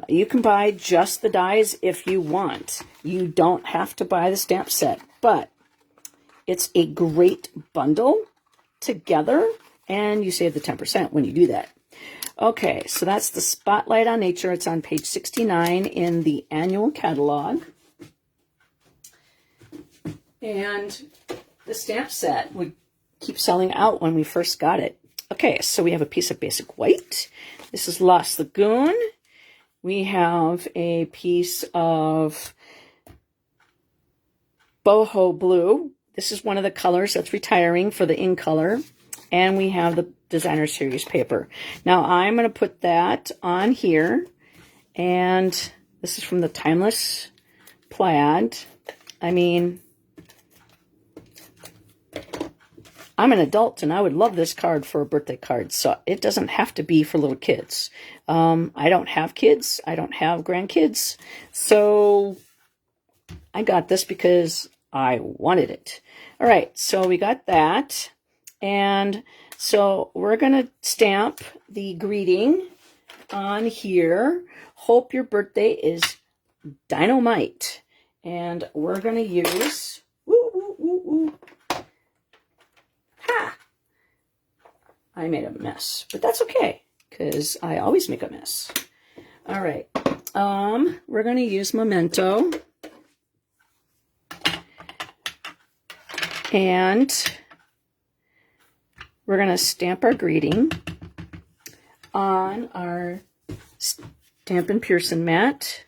you can buy just the dies if you want. You don't have to buy the stamp set, but it's a great bundle together, and you save the 10% when you do that. Okay, so that's the Spotlight on Nature. It's on page 69 in the annual catalog. And the stamp set would keep selling out when we first got it. Okay, so we have a piece of basic white. This is Lost Lagoon. We have a piece of boho blue. This is one of the colors that's retiring for the in color. And we have the designer series paper. Now I'm going to put that on here. And this is from the Timeless Plaid. I mean, I'm an adult and I would love this card for a birthday card. So it doesn't have to be for little kids. I don't have kids. I don't have grandkids. So I got this because I wanted it. All right, so we got that. And so we're going to stamp the greeting on here. Hope your birthday is dynamite. And we're going to use, ha! I made a mess, but that's okay, because I always make a mess. All right. We're going to use Memento. And we're going to stamp our greeting on our Stampin' Pearson mat.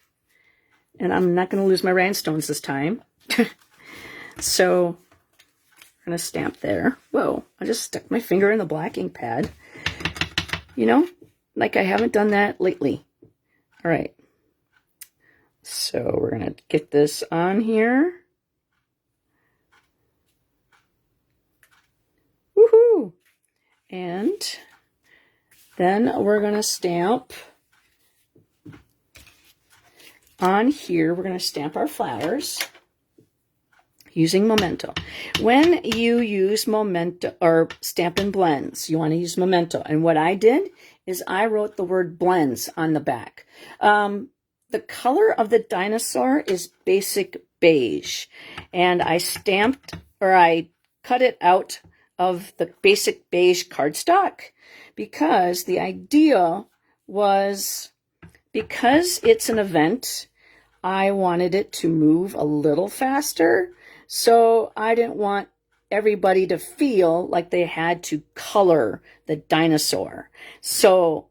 And I'm not going to lose my rhinestones this time. So I'm going to stamp there. Whoa, I just stuck my finger in the black ink pad. You know, like I haven't done that lately. All right. So we're going to get this on here. Woohoo! And then we're going to stamp on here. We're going to stamp our flowers using Memento. When you use Memento or Stampin' Blends, you want to use Memento. And what I did is I wrote the word blends on the back. The color of the dinosaur is basic beige. And I stamped, or I cut it out of the basic beige cardstock, because the idea was, because it's an event, I wanted it to move a little faster. So I didn't want everybody to feel like they had to color the dinosaur. So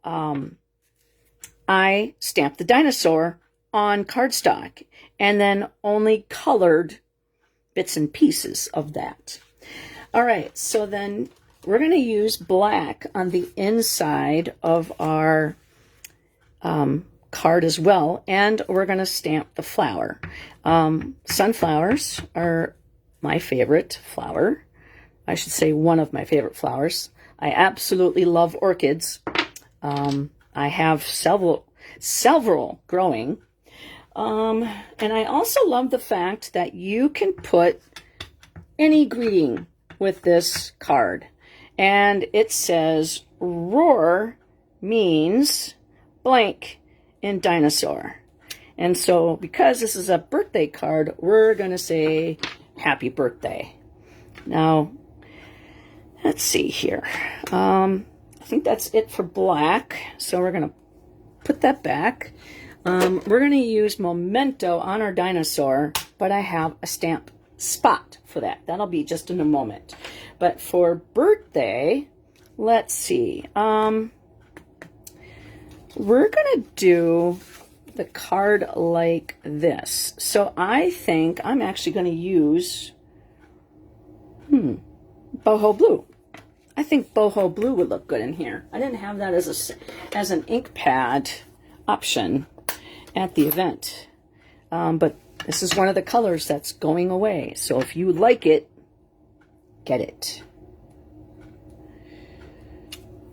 I stamped the dinosaur on cardstock and then only colored bits and pieces of that. All right, so then we're going to use black on the inside of our card as well, and we're going to stamp the flower. Sunflowers are my favorite flower. I should say one of my favorite flowers. I absolutely love orchids. I have several growing. And I also love the fact that you can put any greeting with this card. And it says, roar means blank in dinosaur. And so because this is a birthday card, we're going to say happy birthday. Now, let's see here. I think that's it for black. So we're going to put that back. We're going to use Memento on our dinosaur, but I have a stamp spot for that. That'll be just in a moment. But for birthday, let's see. We're going to do the card like this. So I think I'm actually going to use boho blue. I think boho blue would look good in here. I didn't have that as an ink pad option at the event. But this is one of the colors that's going away. So if you like it, get it.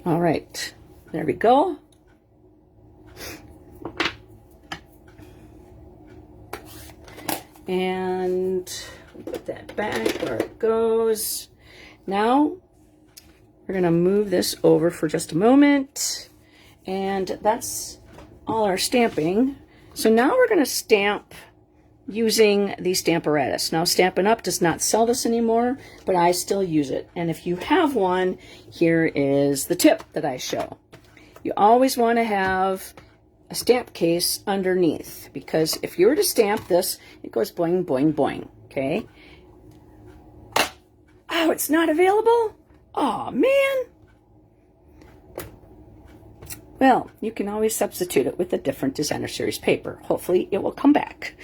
All right. There we go. And put that back where it goes. Now, we're going to move this over for just a moment. And that's all our stamping. So now we're going to stamp using the Stamparatus. Now, Stampin' Up! Does not sell this anymore, but I still use it. And if you have one, here is the tip that I show. You always want to have a stamp case underneath, because if you were to stamp this, it goes boing, boing, boing, okay? Oh, it's not available? Oh, man. Well, you can always substitute it with a different designer series paper. Hopefully it will come back.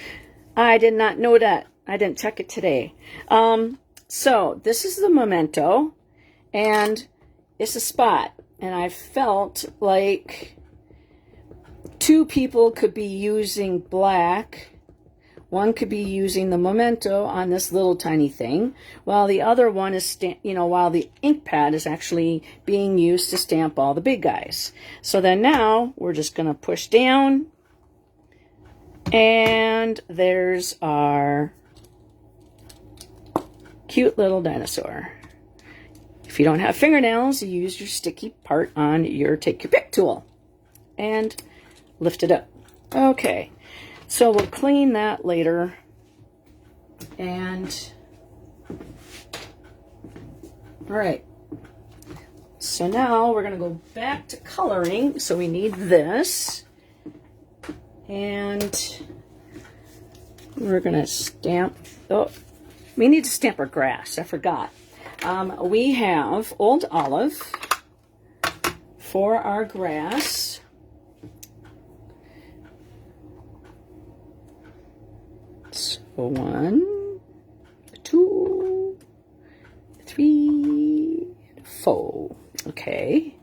I did not know that. I didn't check it today. So this is the Memento, and it's a spot. And I felt like two people could be using black. One could be using the Memento on this little tiny thing, while the other one is, while the ink pad is actually being used to stamp all the big guys. So then now we're just going to push down, and there's our cute little dinosaur. If you don't have fingernails, you use your sticky part on your Take Your Pick tool and lift it up. Okay. So we'll clean that later, and all right, so now we're going to go back to coloring. So we need this, and we're going to stamp, oh, we need to stamp our grass, I forgot. We have Old Olive for our grass. So 1, 2, 3, 4. Okay.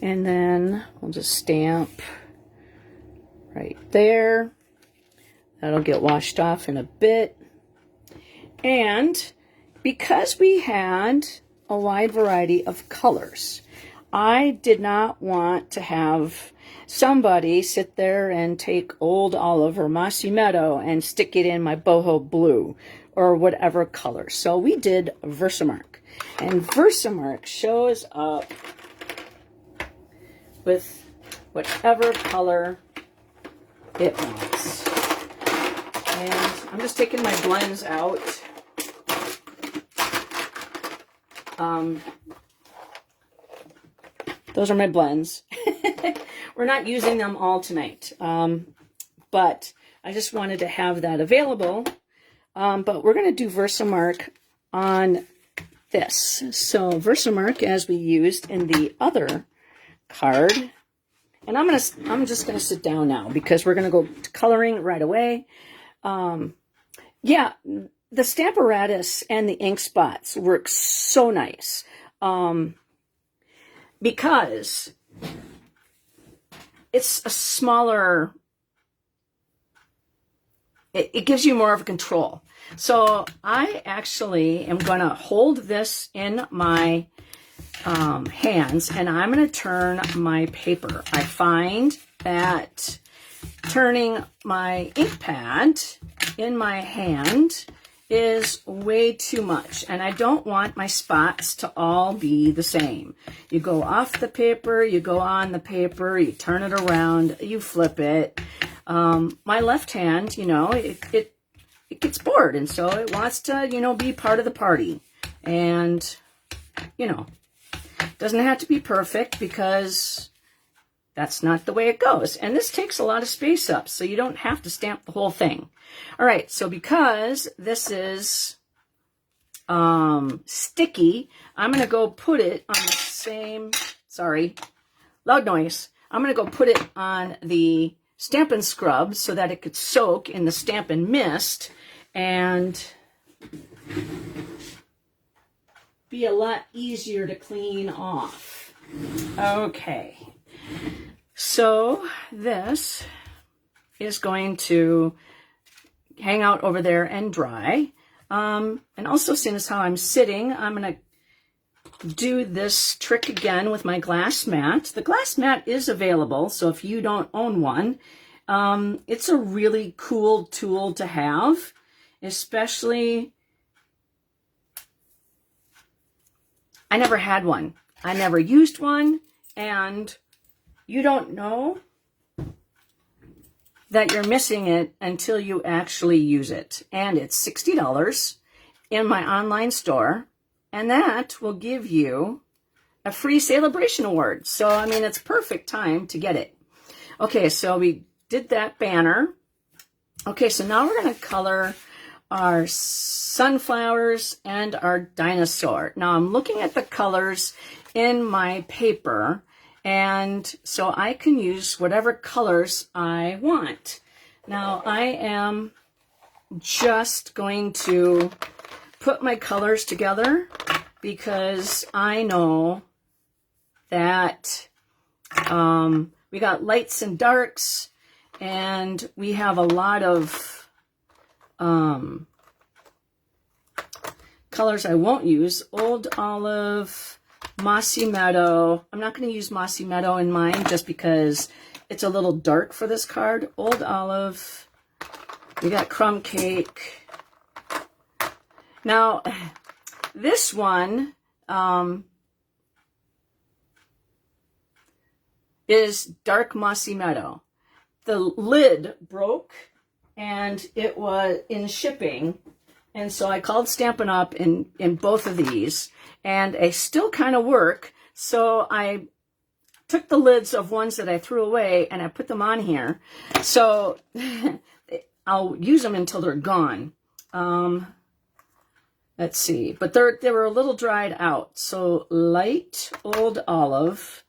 And then we'll just stamp right there. That'll get washed off in a bit. And because we had a wide variety of colors, I did not want to have somebody sit there and take Old Olive or Mossy Meadow and stick it in my boho blue or whatever color. So we did Versamark. And Versamark shows up with whatever color it wants. And I'm just taking my blends out. Those are my blends. We're not using them all tonight, but I just wanted to have that available. But we're going to do Versamark on this. So Versamark, as we used in the other card, and I'm just going to sit down now because we're going to go to coloring right away. Yeah, the Stamparatus and the ink spots work so nice. because it's a smaller, it gives you more of a control. So I actually am going to hold this in my hands, and I'm going to turn my paper. I find that turning my ink pad in my hand is way too much, and I don't want my spots to all be the same. You go off the paper, you go on the paper, you turn it around, you flip it. My left hand, you know, it gets bored, and so it wants to, you know, be part of the party. And, you know, doesn't have to be perfect because that's not the way it goes. And this takes a lot of space up, so you don't have to stamp the whole thing. All right, so because this is sticky, I'm going to go put it on the same, sorry, loud noise. I'm going to go put it on the Stampin' Scrub so that it could soak in the Stampin' Mist and be a lot easier to clean off. Okay, so this is going to hang out over there and dry. And also, seeing as how I'm sitting, I'm going to do this trick again with my glass mat. The glass mat is available, so if you don't own one, it's a really cool tool to have, especially, I never had one. I never used one, and you don't know that you're missing it until you actually use it. And it's $60 in my online store, and that will give you a free celebration award. So, I mean, it's perfect time to get it. Okay, so we did that banner. Okay, so now we're going to color our sunflowers and our dinosaur. Now I'm looking at the colors in my paper, and so I can use whatever colors I want. Now I am just going to put my colors together because I know that we got lights and darks, and we have a lot of colors I won't use. Old Olive, Mossy Meadow. I'm not going to use Mossy Meadow in mine just because it's a little dark for this card. Old Olive. We got Crumb Cake. Now, this one is Dark Mossy Meadow. The lid broke, and it was in shipping, and so I called Stampin' Up! in both of these, and they still kind of work, so I took the lids of ones that I threw away, and I put them on here, so I'll use them until they're gone. Let's see, but they were a little dried out, so Light Old Olive,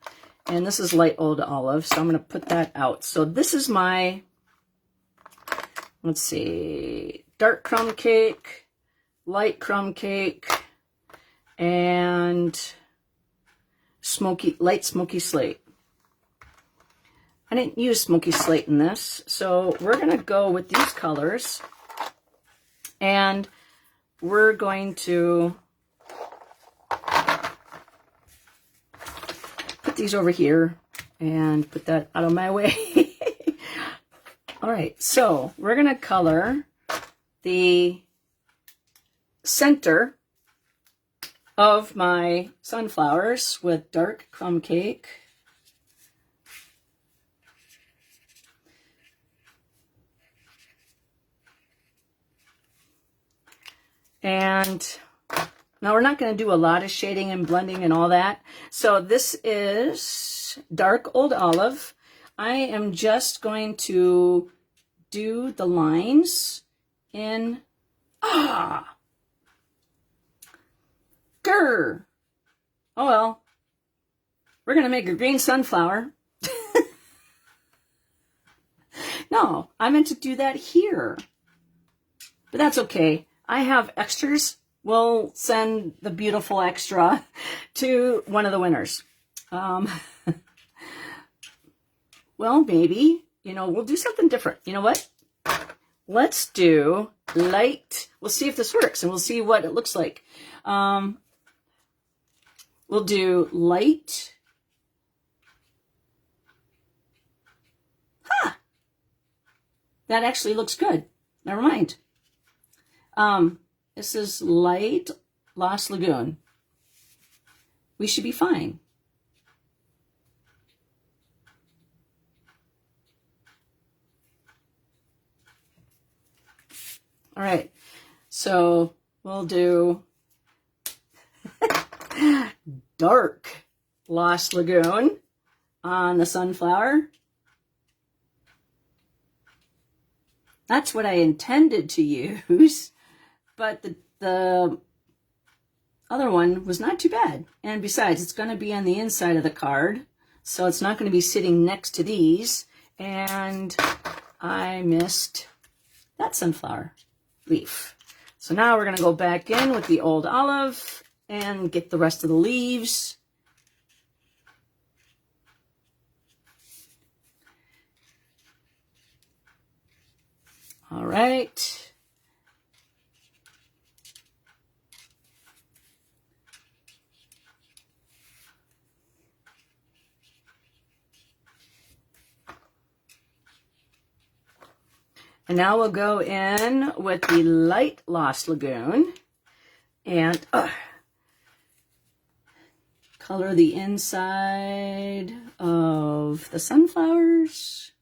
and this is Light Old Olive, so I'm going to put that out. So this is my, let's see, Dark Crumb Cake, Light Crumb Cake, and Light Smoky Slate. I didn't use Smoky Slate in this, so we're going to go with these colors, and we're going to put these over here and put that out of my way. All right, so we're going to color the center of my sunflowers with Dark Crumb Cake. And now we're not going to do a lot of shading and blending and all that. So this is Dark Old Olive. I am just going to do the lines in, grr. Oh well, we're going to make a green sunflower. No, I meant to do that here, but that's okay. I have extras. We'll send the beautiful extra to one of the winners. Um, well, maybe, you know, we'll do something different. You know what? Let's do light. We'll see if this works and we'll see what it looks like. We'll do light. Huh. That actually looks good. Never mind. This is light Lost Lagoon. We should be fine. All right, so we'll do dark Lost Lagoon on the sunflower. That's what I intended to use, but the other one was not too bad. And besides, it's going to be on the inside of the card, so it's not going to be sitting next to these. And I missed that sunflower leaf. So now we're going to go back in with the old olive and get the rest of the leaves. All right. And now we'll go in with the light Lost Lagoon and color the inside of the sunflowers.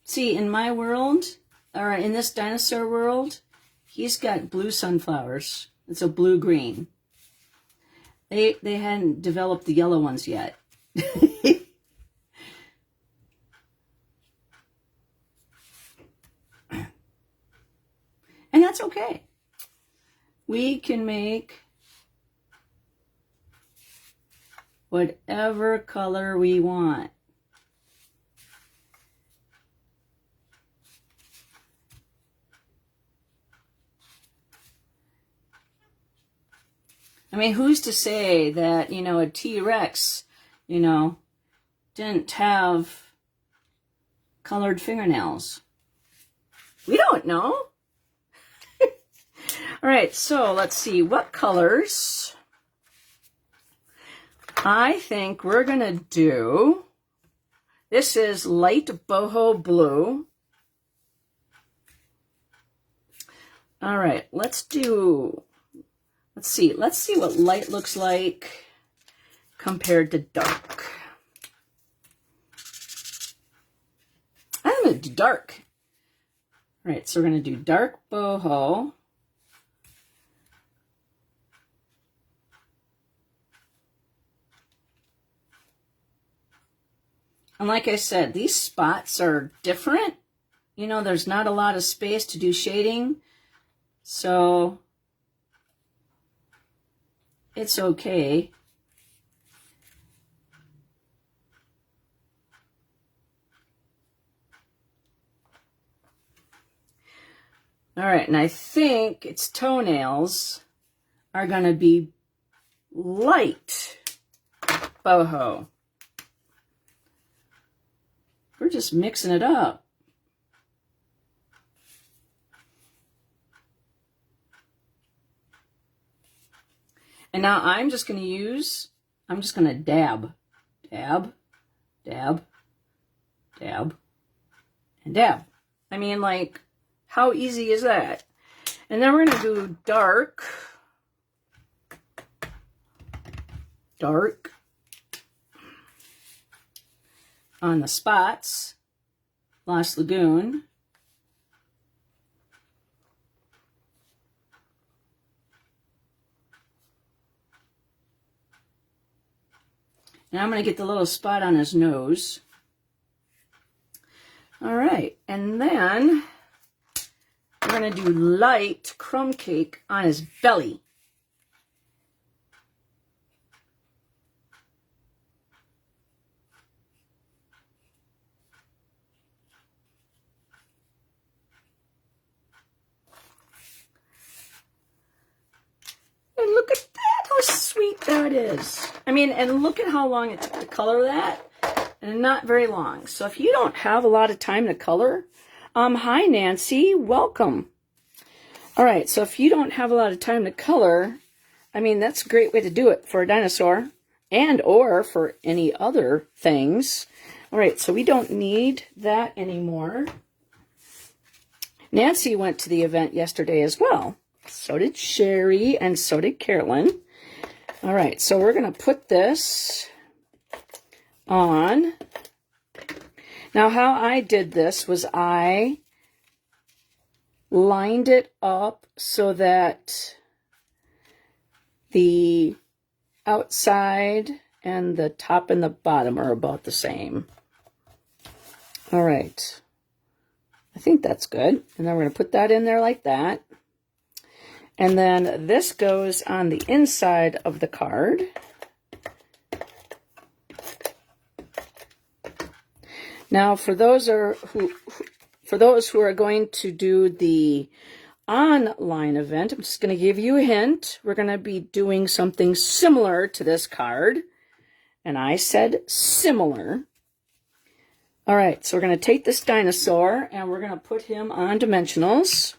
See, in my world, or in this dinosaur world, he's got blue sunflowers. It's a blue-green. They hadn't developed the yellow ones yet. And that's okay. We can make whatever color we want. I mean, who's to say that, you know, a T-Rex, you know, didn't have colored fingernails? We don't know. All right, so let's see what colors. I think we're going to do, this is light boho blue. All right, let's see what light looks like compared to dark. I'm going to do dark. All right, so we're going to do dark boho. And like I said, these spots are different. You know, there's not a lot of space to do shading, so it's okay. All right, and I think its toenails are going to be light boho. We're just mixing it up. And now I'm just going to dab, dab, dab, dab, and dab. I mean, like, how easy is that? And then we're going to do dark, dark on the spots, Lost Lagoon. And I'm going to get the little spot on his nose. All right, and then we're going to do light crumb cake on his belly. And look at that, how sweet There it is. I mean, and look at how long it took to color that. And not very long. So if you don't have a lot of time to color, hi Nancy, welcome. All right, so if you don't have a lot of time to color, I mean, that's a great way to do it for a dinosaur and or for any other things. All right, so we don't need that anymore. Nancy went to the event yesterday as well. So did Sherry and so did Carolyn. All right, so we're going to put this on. Now, how I did this was I lined it up so that the outside and the top and the bottom are about the same. All right. I think that's good. And then we're going to put that in there like that. And then this goes on the inside of the card. Now, for those who are going to do the online event, I'm just going to give you a hint. We're going to be doing something similar to this card. And I said similar. All right, so we're going to take this dinosaur and we're going to put him on dimensionals.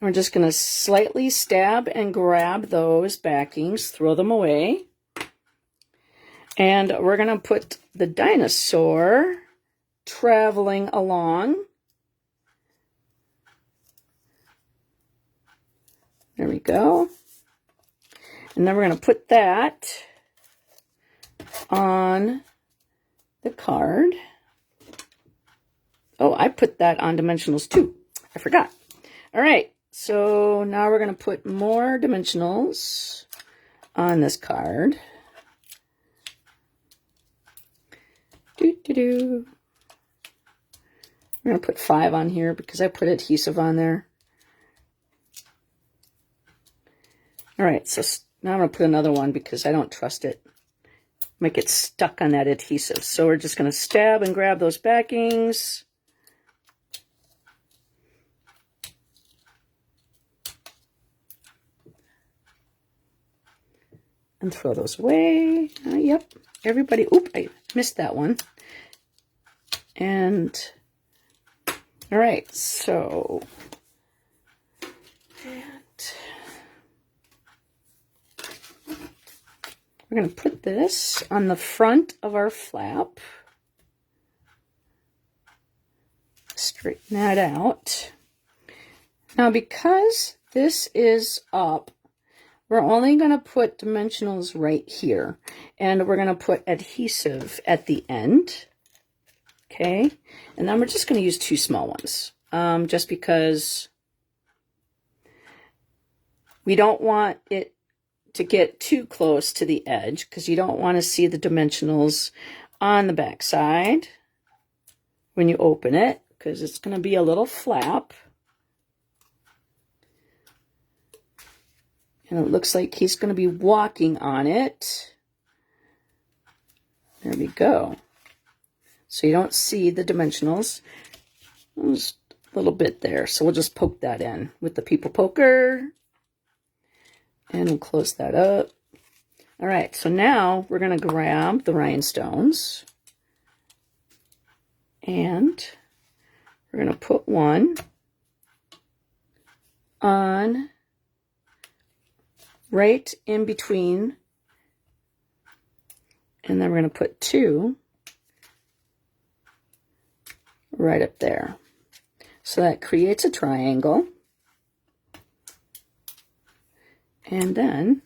We're just going to slightly stab and grab those backings, throw them away. And we're going to put the dinosaur traveling along. There we go. And then we're going to put that on the card. Oh, I put that on dimensionals too. I forgot. All right. So now we're going to put more dimensionals on this card. We're going to put 5 on here because I put adhesive on there. All right, so now I'm going to put another one because I don't trust it. Might get stuck on that adhesive. So we're just going to stab and grab those backings. And throw those away. Yep, everybody. Oop, I missed that one. And, all right, so, and we're going to put this on the front of our flap. Straighten that out. Now, because this is up, we're only going to put dimensionals right here, and we're going to put adhesive at the end, okay? And then we're just going to use 2 small ones, just because we don't want it to get too close to the edge, because you don't want to see the dimensionals on the back side when you open it, because it's going to be a little flap. And it looks like he's going to be walking on it. There we go. So you don't see the dimensionals. Just a little bit there. So we'll just poke that in with the people poker. And we'll close that up. All right, so now we're going to grab the rhinestones. And we're going to put one on right in between, and then we're going to put 2 right up there. So that creates a triangle. And then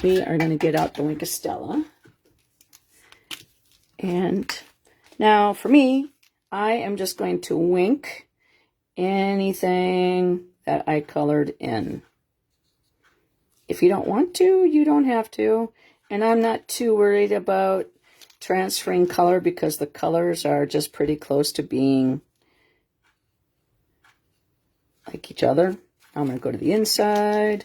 we are going to get out the Wink of Stella. And now for me, I am just going to wink anything that I colored in. If you don't want to, you don't have to. And I'm not too worried about transferring color because the colors are just pretty close to being like each other. I'm going to go to the inside.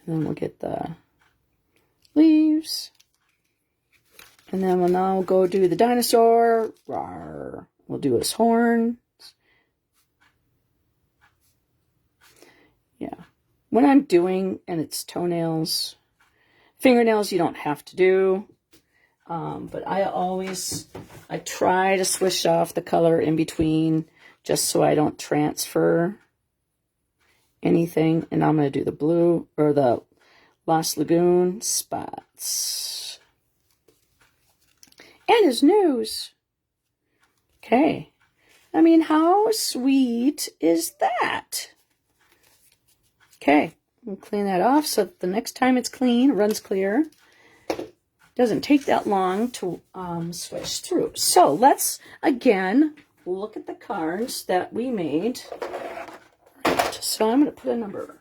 And then we'll get the leaves. And then we'll now go do the dinosaur. Rawr. We'll do his horn. Yeah. When I'm doing, and it's toenails, fingernails you don't have to do. But I try to swish off the color in between just so I don't transfer anything. And I'm going to do the blue, or the Lost Lagoon spots. And his nose. Okay. I mean, how sweet is that? Okay. We'll clean that off so that the next time it's clean, it runs clear. Doesn't take that long to switch through. So let's, again, look at the cards that we made. Right. So I'm going to put a number,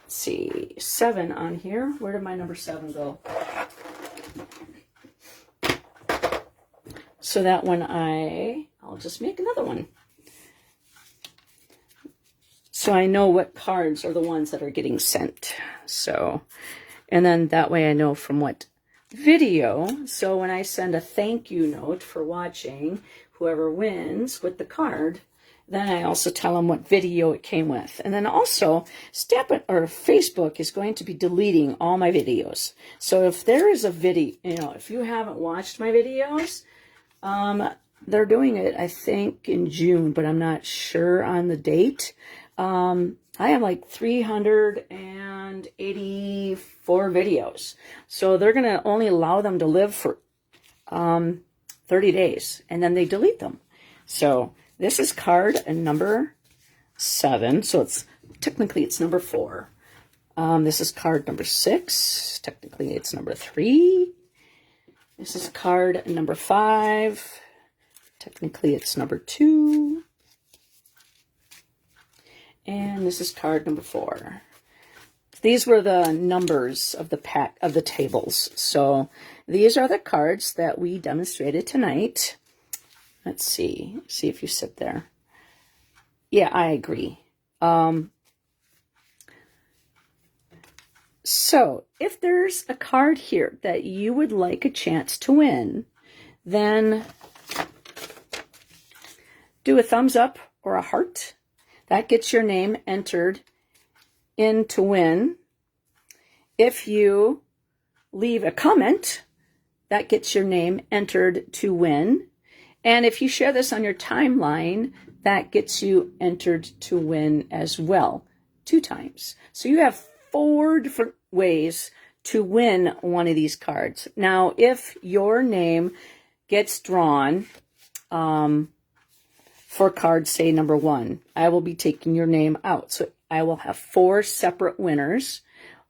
let's see, 7 on here. Where did my number 7 go? So that one I'll just make another one. So I know what cards are the ones that are getting sent. So, and then that way I know from what video. So when I send a thank you note for watching, whoever wins with the card, then I also tell them what video it came with. And then also, Stampin' or Facebook is going to be deleting all my videos. So if there is a video, if you haven't watched my videos, they're doing it, I think, in June, but I'm not sure on the date. I have like 384 videos. So they're going to only allow them to live for 30 days, and then they delete them. So this is card number 7. So technically it's number 4. This is card number 6. Technically it's number 3. This is card number 5. Technically it's number 2. And this is card number 4. These were the numbers of the pack of the tables. So these are the cards that we demonstrated tonight. Let's see if you sit there. Yeah, I agree. So if there's a card here that you would like a chance to win, then do a thumbs up or a heart. That gets your name entered in to win. If you leave a comment, that gets your name entered to win. And if you share this on your timeline, that gets you entered to win as well, 2 times. So you have 4 different ways to win one of these cards. Now, if your name gets drawn, for card, say, number 1, I will be taking your name out. So I will have 4 separate winners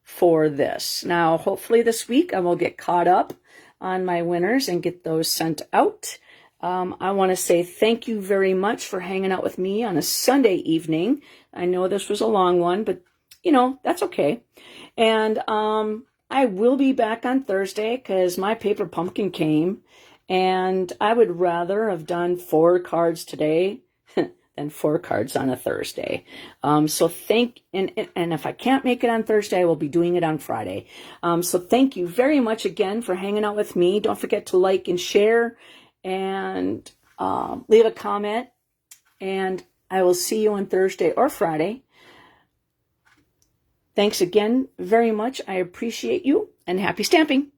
for this. Now, hopefully this week I will get caught up on my winners and get those sent out. I want to say thank you very much for hanging out with me on a Sunday evening. I know this was a long one, but, that's okay. And I will be back on Thursday because my paper pumpkin came. And I would rather have done 4 cards today than 4 cards on a Thursday. And if I can't make it on Thursday, I will be doing it on Friday. So thank you very much again for hanging out with me. Don't forget to like and share and leave a comment. And I will see you on Thursday or Friday. Thanks again very much. I appreciate you, and happy stamping.